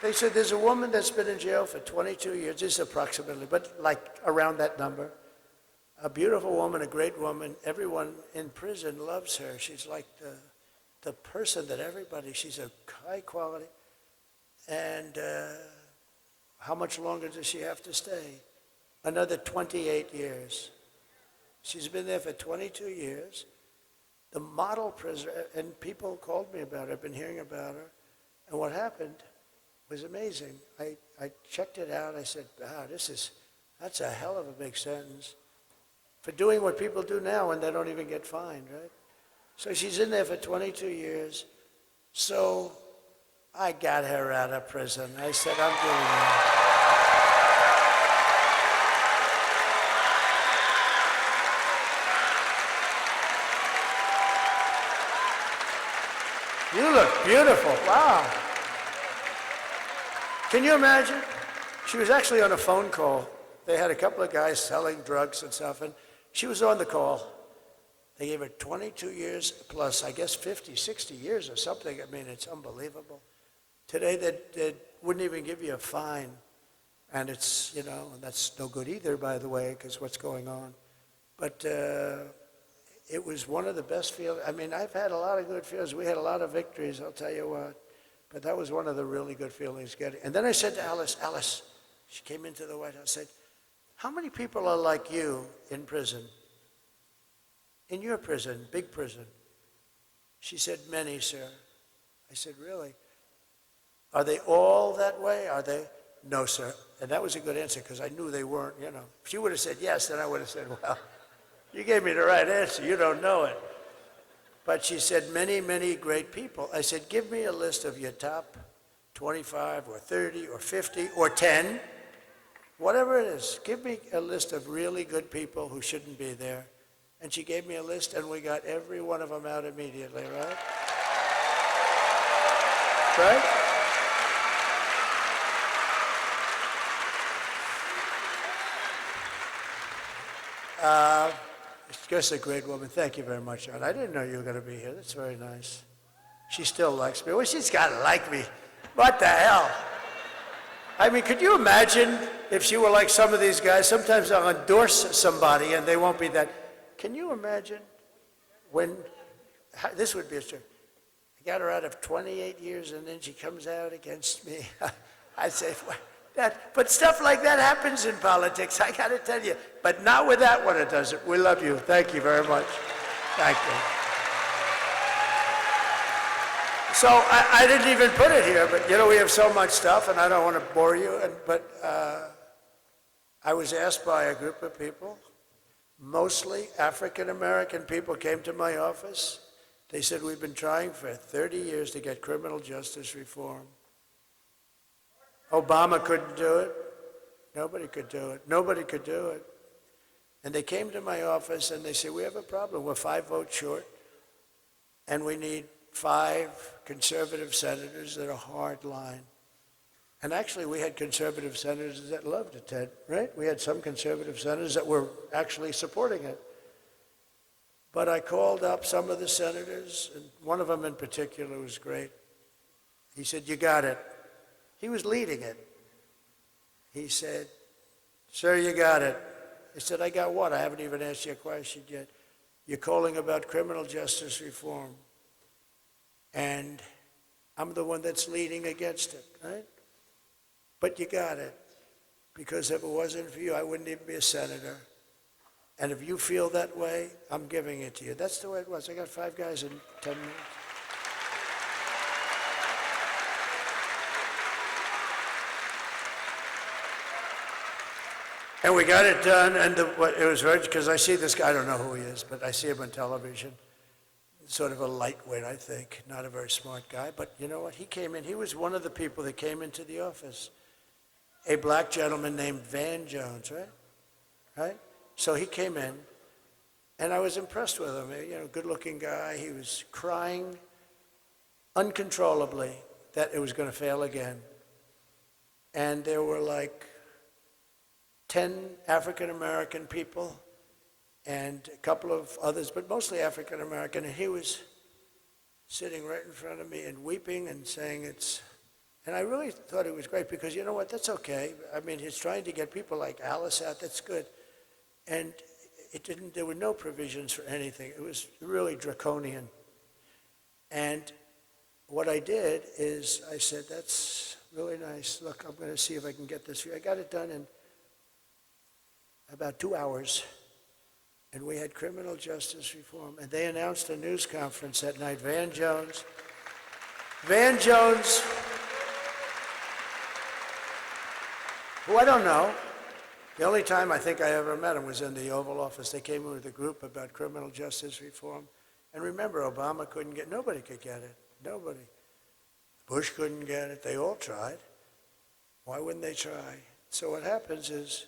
[SPEAKER 2] They said, there's a woman that's been in jail for 22 years, just approximately, but like around that number. A beautiful woman, a great woman. Everyone in prison loves her. She's like the person that everybody, she's a high quality. And how much longer does she have to stay? Another 28 years. She's been there for 22 years. the model prisoner, and people called me about it. I've been hearing about her. And what happened was amazing. I checked it out. I said, wow, that's a hell of a big sentence for doing what people do now and they don't even get fined, right? So she's in there for 22 years. So I got her out of prison. I said, I'm doing it. You look beautiful. Wow. Can you imagine? She was actually on a phone call. They had a couple of guys selling drugs and stuff, and she was on the call. They gave her 22 years plus, I guess, 50, 60 years or something. I mean, it's unbelievable. Today, they wouldn't even give you a fine. And it's, and that's no good either, by the way, because what's going on. But it was one of the best feelings. I mean, I've had a lot of good feelings. We had a lot of victories, I'll tell you what. But that was one of the really good feelings getting. And then I said to Alice, she came into the White House, I said, how many people are like you in prison? In your prison, big prison? She said, many, sir. I said, really? Are they all that way? Are they? No, sir. And that was a good answer because I knew they weren't, If she would have said yes, then I would have said, well, you gave me the right answer. You don't know it. But she said, many, many great people. I said, give me a list of your top 25 or 30 or 50 or 10, whatever it is. Give me a list of really good people who shouldn't be there. And she gave me a list, and we got every one of them out immediately, right? Right? Just a great woman. Thank you very much, John. I didn't know you were going to be here. That's very nice. She still likes me. Well, she's got to like me. What the hell? I mean, could you imagine if she were like some of these guys? Sometimes I'll endorse somebody and they won't be that. Can you imagine when, this would be a story. I got her out of 28 years and then she comes out against me. I say, but stuff like that happens in politics, I got to tell you. But not with that one, it doesn't. We love you. Thank you very much. Thank you. So I didn't even put it here, but we have so much stuff, and I don't want to bore you. But I was asked by a group of people, mostly African-American people, came to my office. They said, we've been trying for 30 years to get criminal justice reform. Obama couldn't do it. Nobody could do it. Nobody could do it. And they came to my office and they said, we have a problem. We're 5 votes short, and we need 5 conservative senators that are hard line. And actually, we had conservative senators that loved it, Ted, right? We had some conservative senators that were actually supporting it. But I called up some of the senators, and one of them in particular was great. He said, you got it. He was leading it. He said, sir, you got it. I said, I got what? I haven't even asked you a question yet. You're calling about criminal justice reform. And I'm the one that's leading against it, right? But you got it. Because if it wasn't for you, I wouldn't even be a senator. And if you feel that way, I'm giving it to you. That's the way it was. I got 5 guys in 10 minutes. And we got it done, and it was very, because I see this guy, I don't know who he is, but I see him on television. Sort of a lightweight, I think, not a very smart guy, but you know what? He came in, he was one of the people that came into the office. A black gentleman named Van Jones, right? Right? So he came in, and I was impressed with him. Good-looking guy. He was crying uncontrollably that it was going to fail again. And there were like 10 African-American people and a couple of others, but mostly African-American, and he was sitting right in front of me and weeping and saying and I really thought it was great because you know what, that's okay. I mean, he's trying to get people like Alice out, that's good. And there were no provisions for anything. It was really draconian. And what I did is I said, that's really nice. Look, I'm going to see if I can get this for you. I got it done in about 2 hours. and we had criminal justice reform, and they announced a news conference that night. Van Jones, who I don't know. The only time I think I ever met him was in the Oval Office. They came in with a group about criminal justice reform. And remember, Obama couldn't get, nobody could get it, nobody. Bush couldn't get it, they all tried. Why wouldn't they try? So what happens is,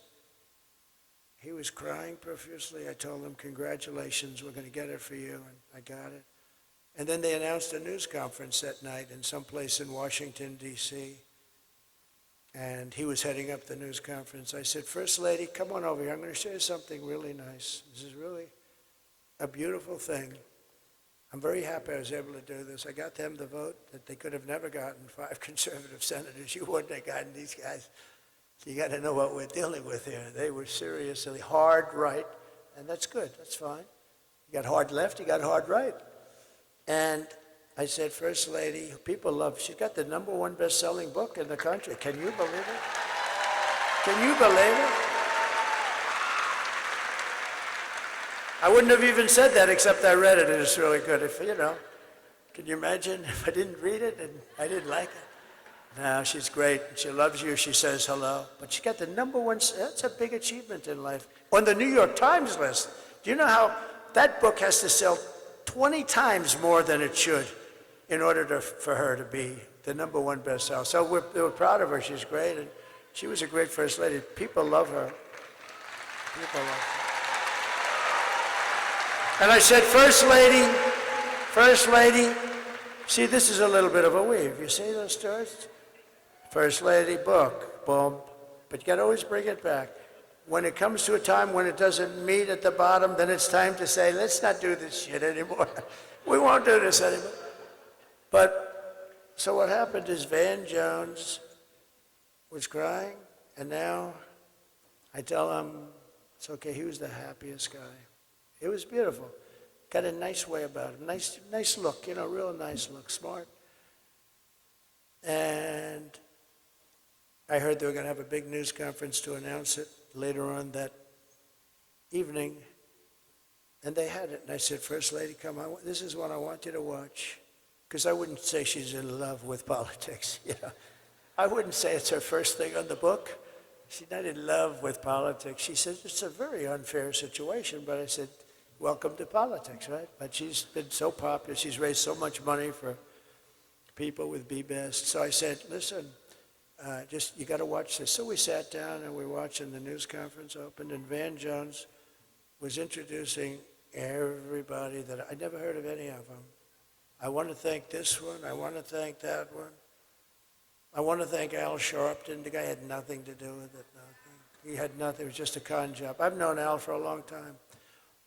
[SPEAKER 2] he was crying profusely. I told him, congratulations, we're going to get it for you, and I got it. And then they announced a news conference that night in some place in Washington, D.C., and he was heading up the news conference. I said, First Lady, come on over here. I'm going to show you something really nice. This is really a beautiful thing. I'm very happy I was able to do this. I got them the vote that they could have never gotten, 5 conservative senators. You wouldn't have gotten these guys. You got to know what we're dealing with here. They were seriously hard right, and that's good. That's fine. You got hard left, you got hard right. And I said, First Lady, people love, she's got the #1 best-selling book in the country. Can you believe it? Can you believe it? I wouldn't have even said that except I read it, and it's really good. If, you know, can you imagine if I didn't read it and I didn't like it? No, she's great. She loves you. She says hello. But she got the #1, that's a big achievement in life. On the New York Times list, do you know how that book has to sell 20 times more than it should in order for her to be the #1 bestseller? So we're proud of her. She's great. And she was a great First Lady. People love her. People love her. And I said, First Lady, see, this is a little bit of a weave. You see those stories? First Lady, book, boom. But you got to always bring it back. When it comes to a time when it doesn't meet at the bottom, then it's time to say, let's not do this shit anymore. We won't do this anymore. But, so what happened is Van Jones was crying, and now I tell him, it's okay, he was the happiest guy. It was beautiful. Got a nice way about him, nice look, you know, real nice look, smart. And I heard they were going to have a big news conference to announce it later on that evening, and they had it. And I said, First Lady, come on, this is what I want you to watch. Because I wouldn't say she's in love with politics, you know. I wouldn't say it's her first thing on the book. She's not in love with politics. She said, it's a very unfair situation, but I said, welcome to politics, right? But she's been so popular. She's raised so much money for people with BBest. So I said, listen, you got to watch this. So we sat down and we were watching the news conference open, and Van Jones was introducing everybody that I never heard of any of them. I want to thank this one. I want to thank that one. I want to thank Al Sharpton. The guy had nothing to do with it. Nothing. He had nothing. It was just a con job. I've known Al for a long time.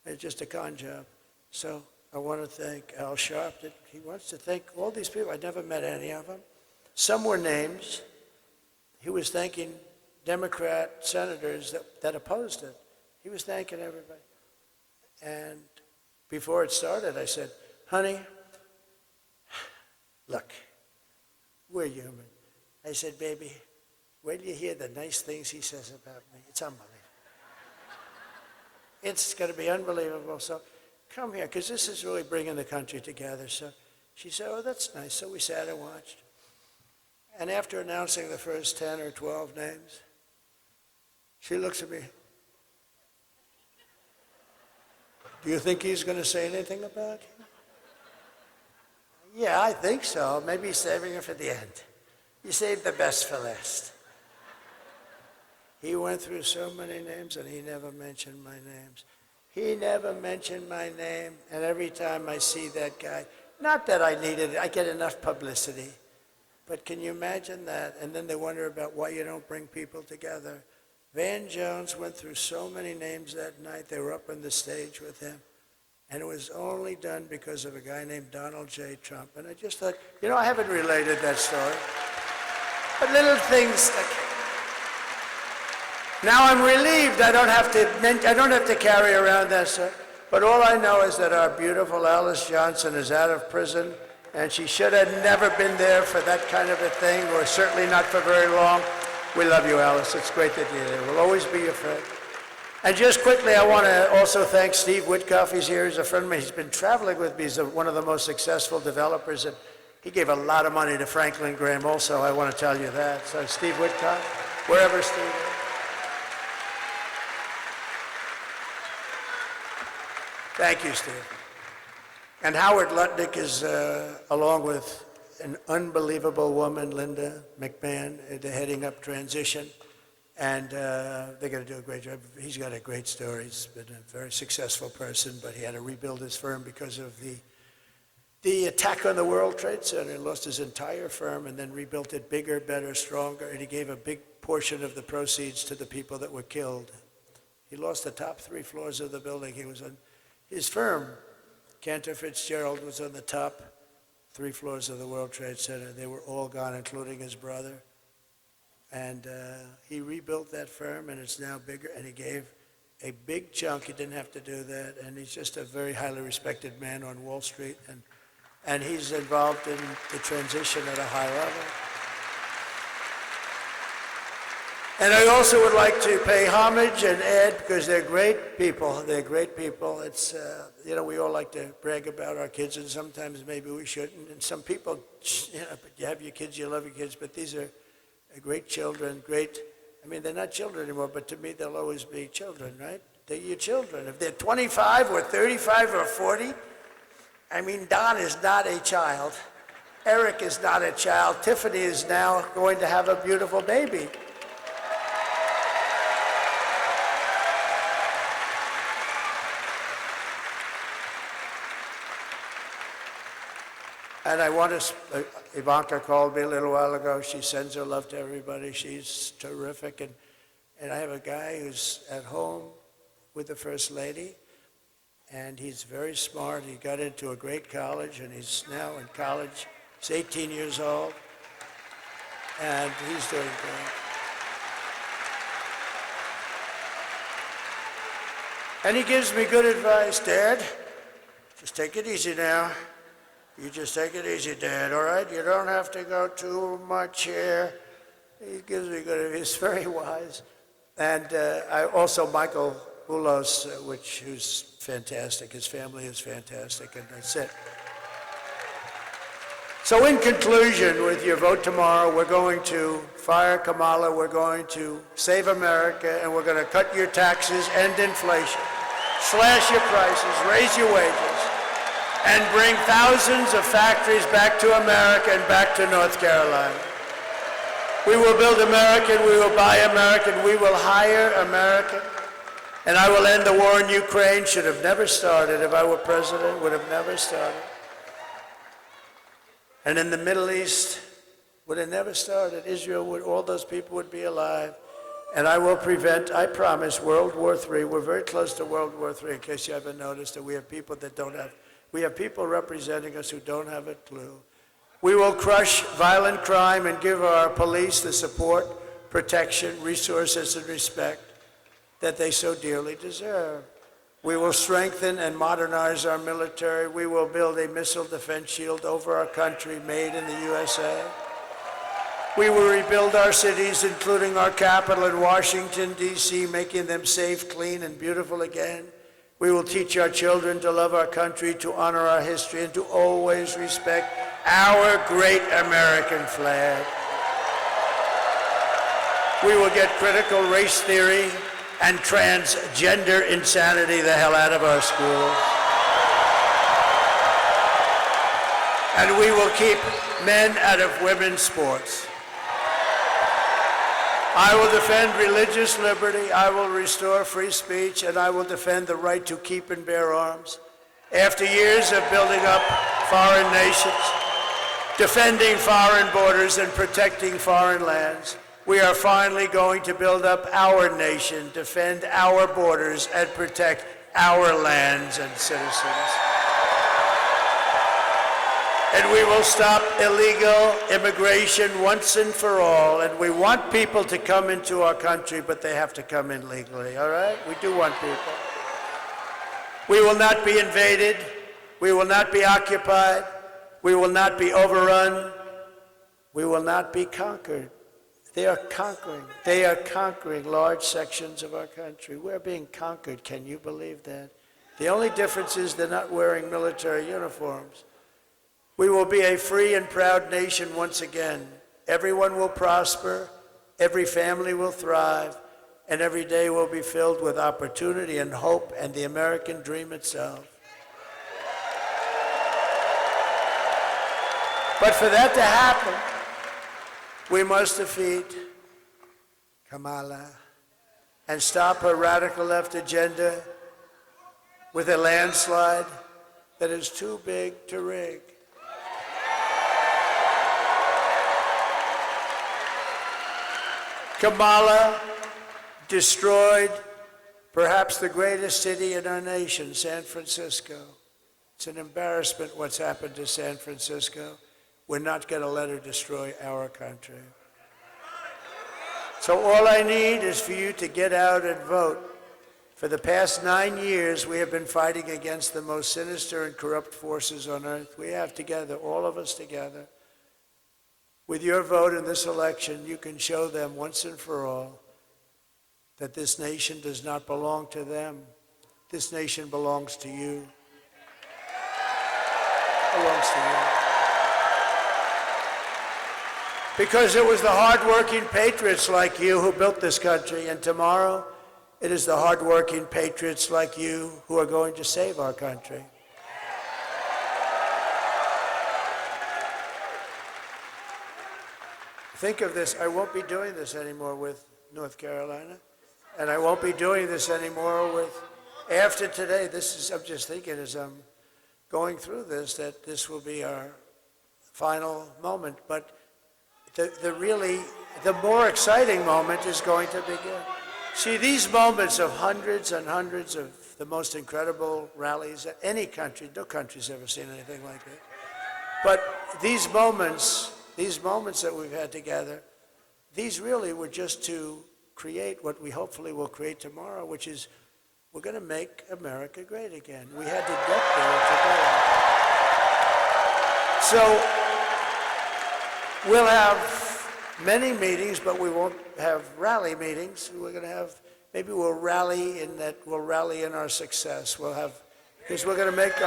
[SPEAKER 2] It's just a con job. So I want to thank Al Sharpton. He wants to thank all these people. I never met any of them. Some were names. He was thanking Democrat senators that opposed it. He was thanking everybody. And before it started, I said, honey, look, we're human. I said, baby, wait till you hear the nice things he says about me. It's unbelievable. It's going to be unbelievable. So come here, because this is really bringing the country together. So she said, oh, that's nice. So we sat and watched. And after announcing the first 10 or 12 names, she looks at me. Do you think he's going to say anything about you? Yeah, I think so. Maybe he's saving it for the end. You saved the best for last. He went through so many names, and he never mentioned my names. He never mentioned my name, and every time I see that guy, not that I needed it, I get enough publicity, but can you imagine that? And then they wonder about why you don't bring people together. Van Jones went through so many names that night. They were up on the stage with him, and it was only done because of a guy named Donald J. Trump. And I just thought, you know, I haven't related that story. But little things like, now I'm relieved I don't have to carry around that stuff. But all I know is that our beautiful Alice Johnson is out of prison, and she should have never been there for that kind of a thing, or certainly not for very long. We love you, Alice. It's great that you're there. We'll always be your friend. And just quickly, I want to also thank Steve Whitcoff. He's here. He's a friend of mine. He's been traveling with me. He's one of the most successful developers, and he gave a lot of money to Franklin Graham also. I want to tell you that. So Steve Whitcoff, wherever Steve is. Thank you, Steve. And Howard Lutnick is, along with an unbelievable woman, Linda McMahon, heading up transition. And they're going to do a great job. He's got a great story. He's been a very successful person, but he had to rebuild his firm because of the attack on the World Trade Center. He lost his entire firm and then rebuilt it bigger, better, stronger, and he gave a big portion of the proceeds to the people that were killed. He lost the top 3 floors of the building. He was on his firm, Cantor Fitzgerald, was on the top 3 floors of the World Trade Center. They were all gone, including his brother. And he rebuilt that firm, and it's now bigger, and he gave a big chunk. He didn't have to do that, and he's just a very highly respected man on Wall Street, and he's involved in the transition at a high level. And I also would like to pay homage and Ed, because they're great people. They're great people. It's, we all like to brag about our kids, and sometimes maybe we shouldn't. And some people, but you have your kids, you love your kids, but these are great children, they're not children anymore, but to me they'll always be children, right? They're your children. If they're 25 or 35 or 40, Don is not a child. Eric is not a child. Tiffany is now going to have a beautiful baby. And I want to, Ivanka called me a little while ago. She sends her love to everybody. She's terrific. And I have a guy who's at home with the First Lady, and he's very smart. He got into a great college, and he's now in college. He's 18 years old, and he's doing great. And he gives me good advice. Dad, just take it easy now. You just take it easy, Dad, all right? You don't have to go too much here. He gives me good advice. He's very wise. And I also, Michael Boulos, who's fantastic. His family is fantastic, and that's it. So in conclusion, with your vote tomorrow, we're going to fire Kamala, we're going to save America, and we're going to cut your taxes, end inflation, slash your prices, raise your wages, and bring thousands of factories back to America and back to North Carolina. We will build American, we will buy American, we will hire American, and I will end the war in Ukraine. Should have never started. If I were president, would have never started. And in the Middle East, would have never started. Israel, all those people would be alive. And I will prevent, I promise, World War III. We're very close to World War III, in case you haven't noticed that we have people that don't have. We have people representing us who don't have a clue. We will crush violent crime and give our police the support, protection, resources, and respect that they so dearly deserve. We will strengthen and modernize our military. We will build a missile defense shield over our country made in the USA. We will rebuild our cities, including our capital in Washington, D.C., making them safe, clean, and beautiful again. We will teach our children to love our country, to honor our history, and to always respect our great American flag. We will get critical race theory and transgender insanity the hell out of our schools. And we will keep men out of women's sports. I will defend religious liberty, I will restore free speech, and I will defend the right to keep and bear arms. After years of building up foreign nations, defending foreign borders, and protecting foreign lands, we are finally going to build up our nation, defend our borders, and protect our lands and citizens. And we will stop illegal immigration once and for all. And we want people to come into our country, but they have to come in legally, all right? We do want people. We will not be invaded. We will not be occupied. We will not be overrun. We will not be conquered. They are conquering. They are conquering large sections of our country. We're being conquered. Can you believe that? The only difference is they're not wearing military uniforms. We will be a free and proud nation once again. Everyone will prosper, every family will thrive, and every day will be filled with opportunity and hope and the American dream itself. But for that to happen, we must defeat Kamala and stop her radical left agenda with a landslide that is too big to rig. Kamala destroyed perhaps the greatest city in our nation, San Francisco. It's an embarrassment what's happened to San Francisco. We're not going to let her destroy our country. So all I need is for you to get out and vote. For the past 9 years, we have been fighting against the most sinister and corrupt forces on earth. We have together, all of us together. With your vote in this election, you can show them once and for all that this nation does not belong to them. This nation belongs to you. Belongs to you. Because it was the hardworking patriots like you who built this country, and tomorrow it is the hardworking patriots like you who are going to save our country. Think of this, I won't be doing this anymore with North Carolina, and I won't be doing this anymore with, after today, I'm just thinking as I'm going through this, that this will be our final moment, but the more exciting moment is going to begin. See, these moments of hundreds and hundreds of the most incredible rallies that any country, no country's ever seen anything like it. But these moments that we've had together, these really were just to create what we hopefully will create tomorrow, which is we're going to make America great again. We had to get there together. So we'll have many meetings, but we won't have rally meetings. We're going to have, maybe we'll rally in our success. Because we're going to make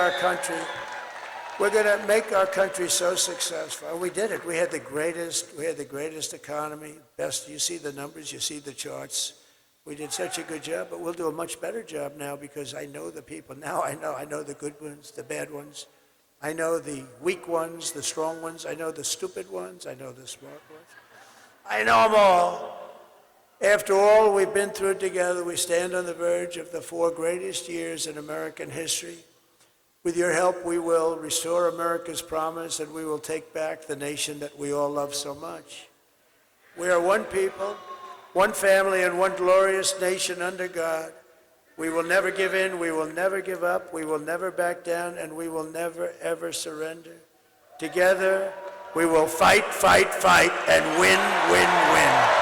[SPEAKER 2] our country so successful. And we did it. We had the greatest economy, best. You see the numbers, you see the charts. We did such a good job, but we'll do a much better job now because I know the people. Now I know the good ones, the bad ones. I know the weak ones, the strong ones. I know the stupid ones. I know the smart ones. I know them all. After all we've been through together, we stand on the verge of the 4 greatest years in American history. With your help, we will restore America's promise and we will take back the nation that we all love so much. We are one people, one family, and one glorious nation under God. We will never give in, we will never give up, we will never back down, and we will never, ever surrender. Together, we will fight, fight, fight, and win, win, win.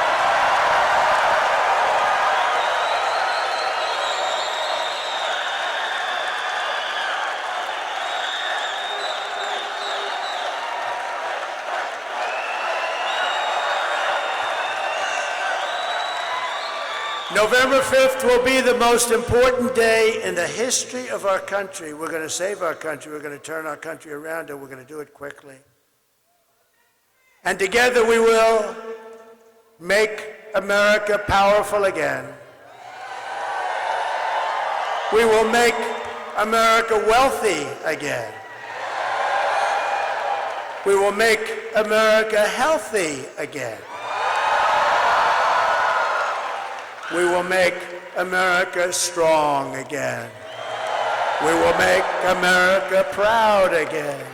[SPEAKER 2] November 5th will be the most important day in the history of our country. We're going to save our country. We're going to turn our country around, and we're going to do it quickly. And together we will make America powerful again. We will make America wealthy again. We will make America healthy again. We will make America strong again. We will make America proud again.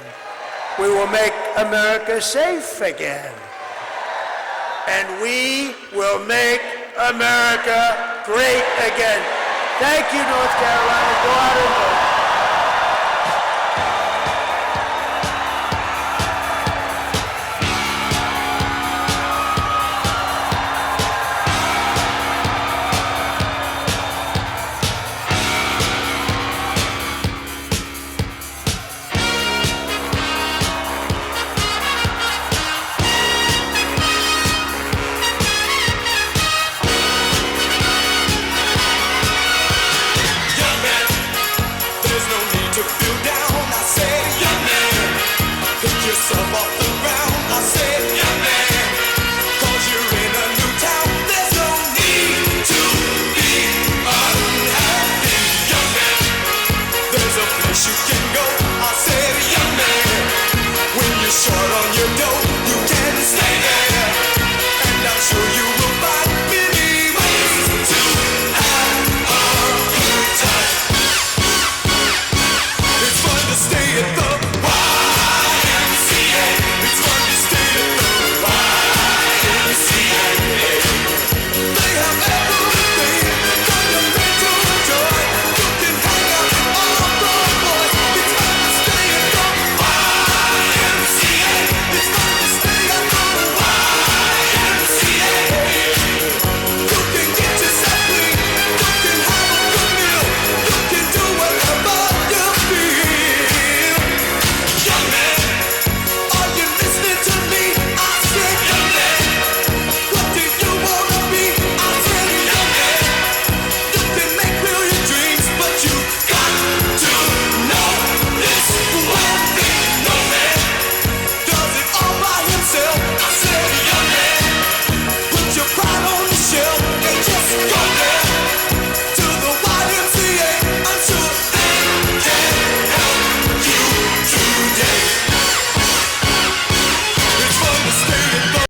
[SPEAKER 2] We will make America safe again. And we will make America great again. Thank you, North Carolina. Go out and vote.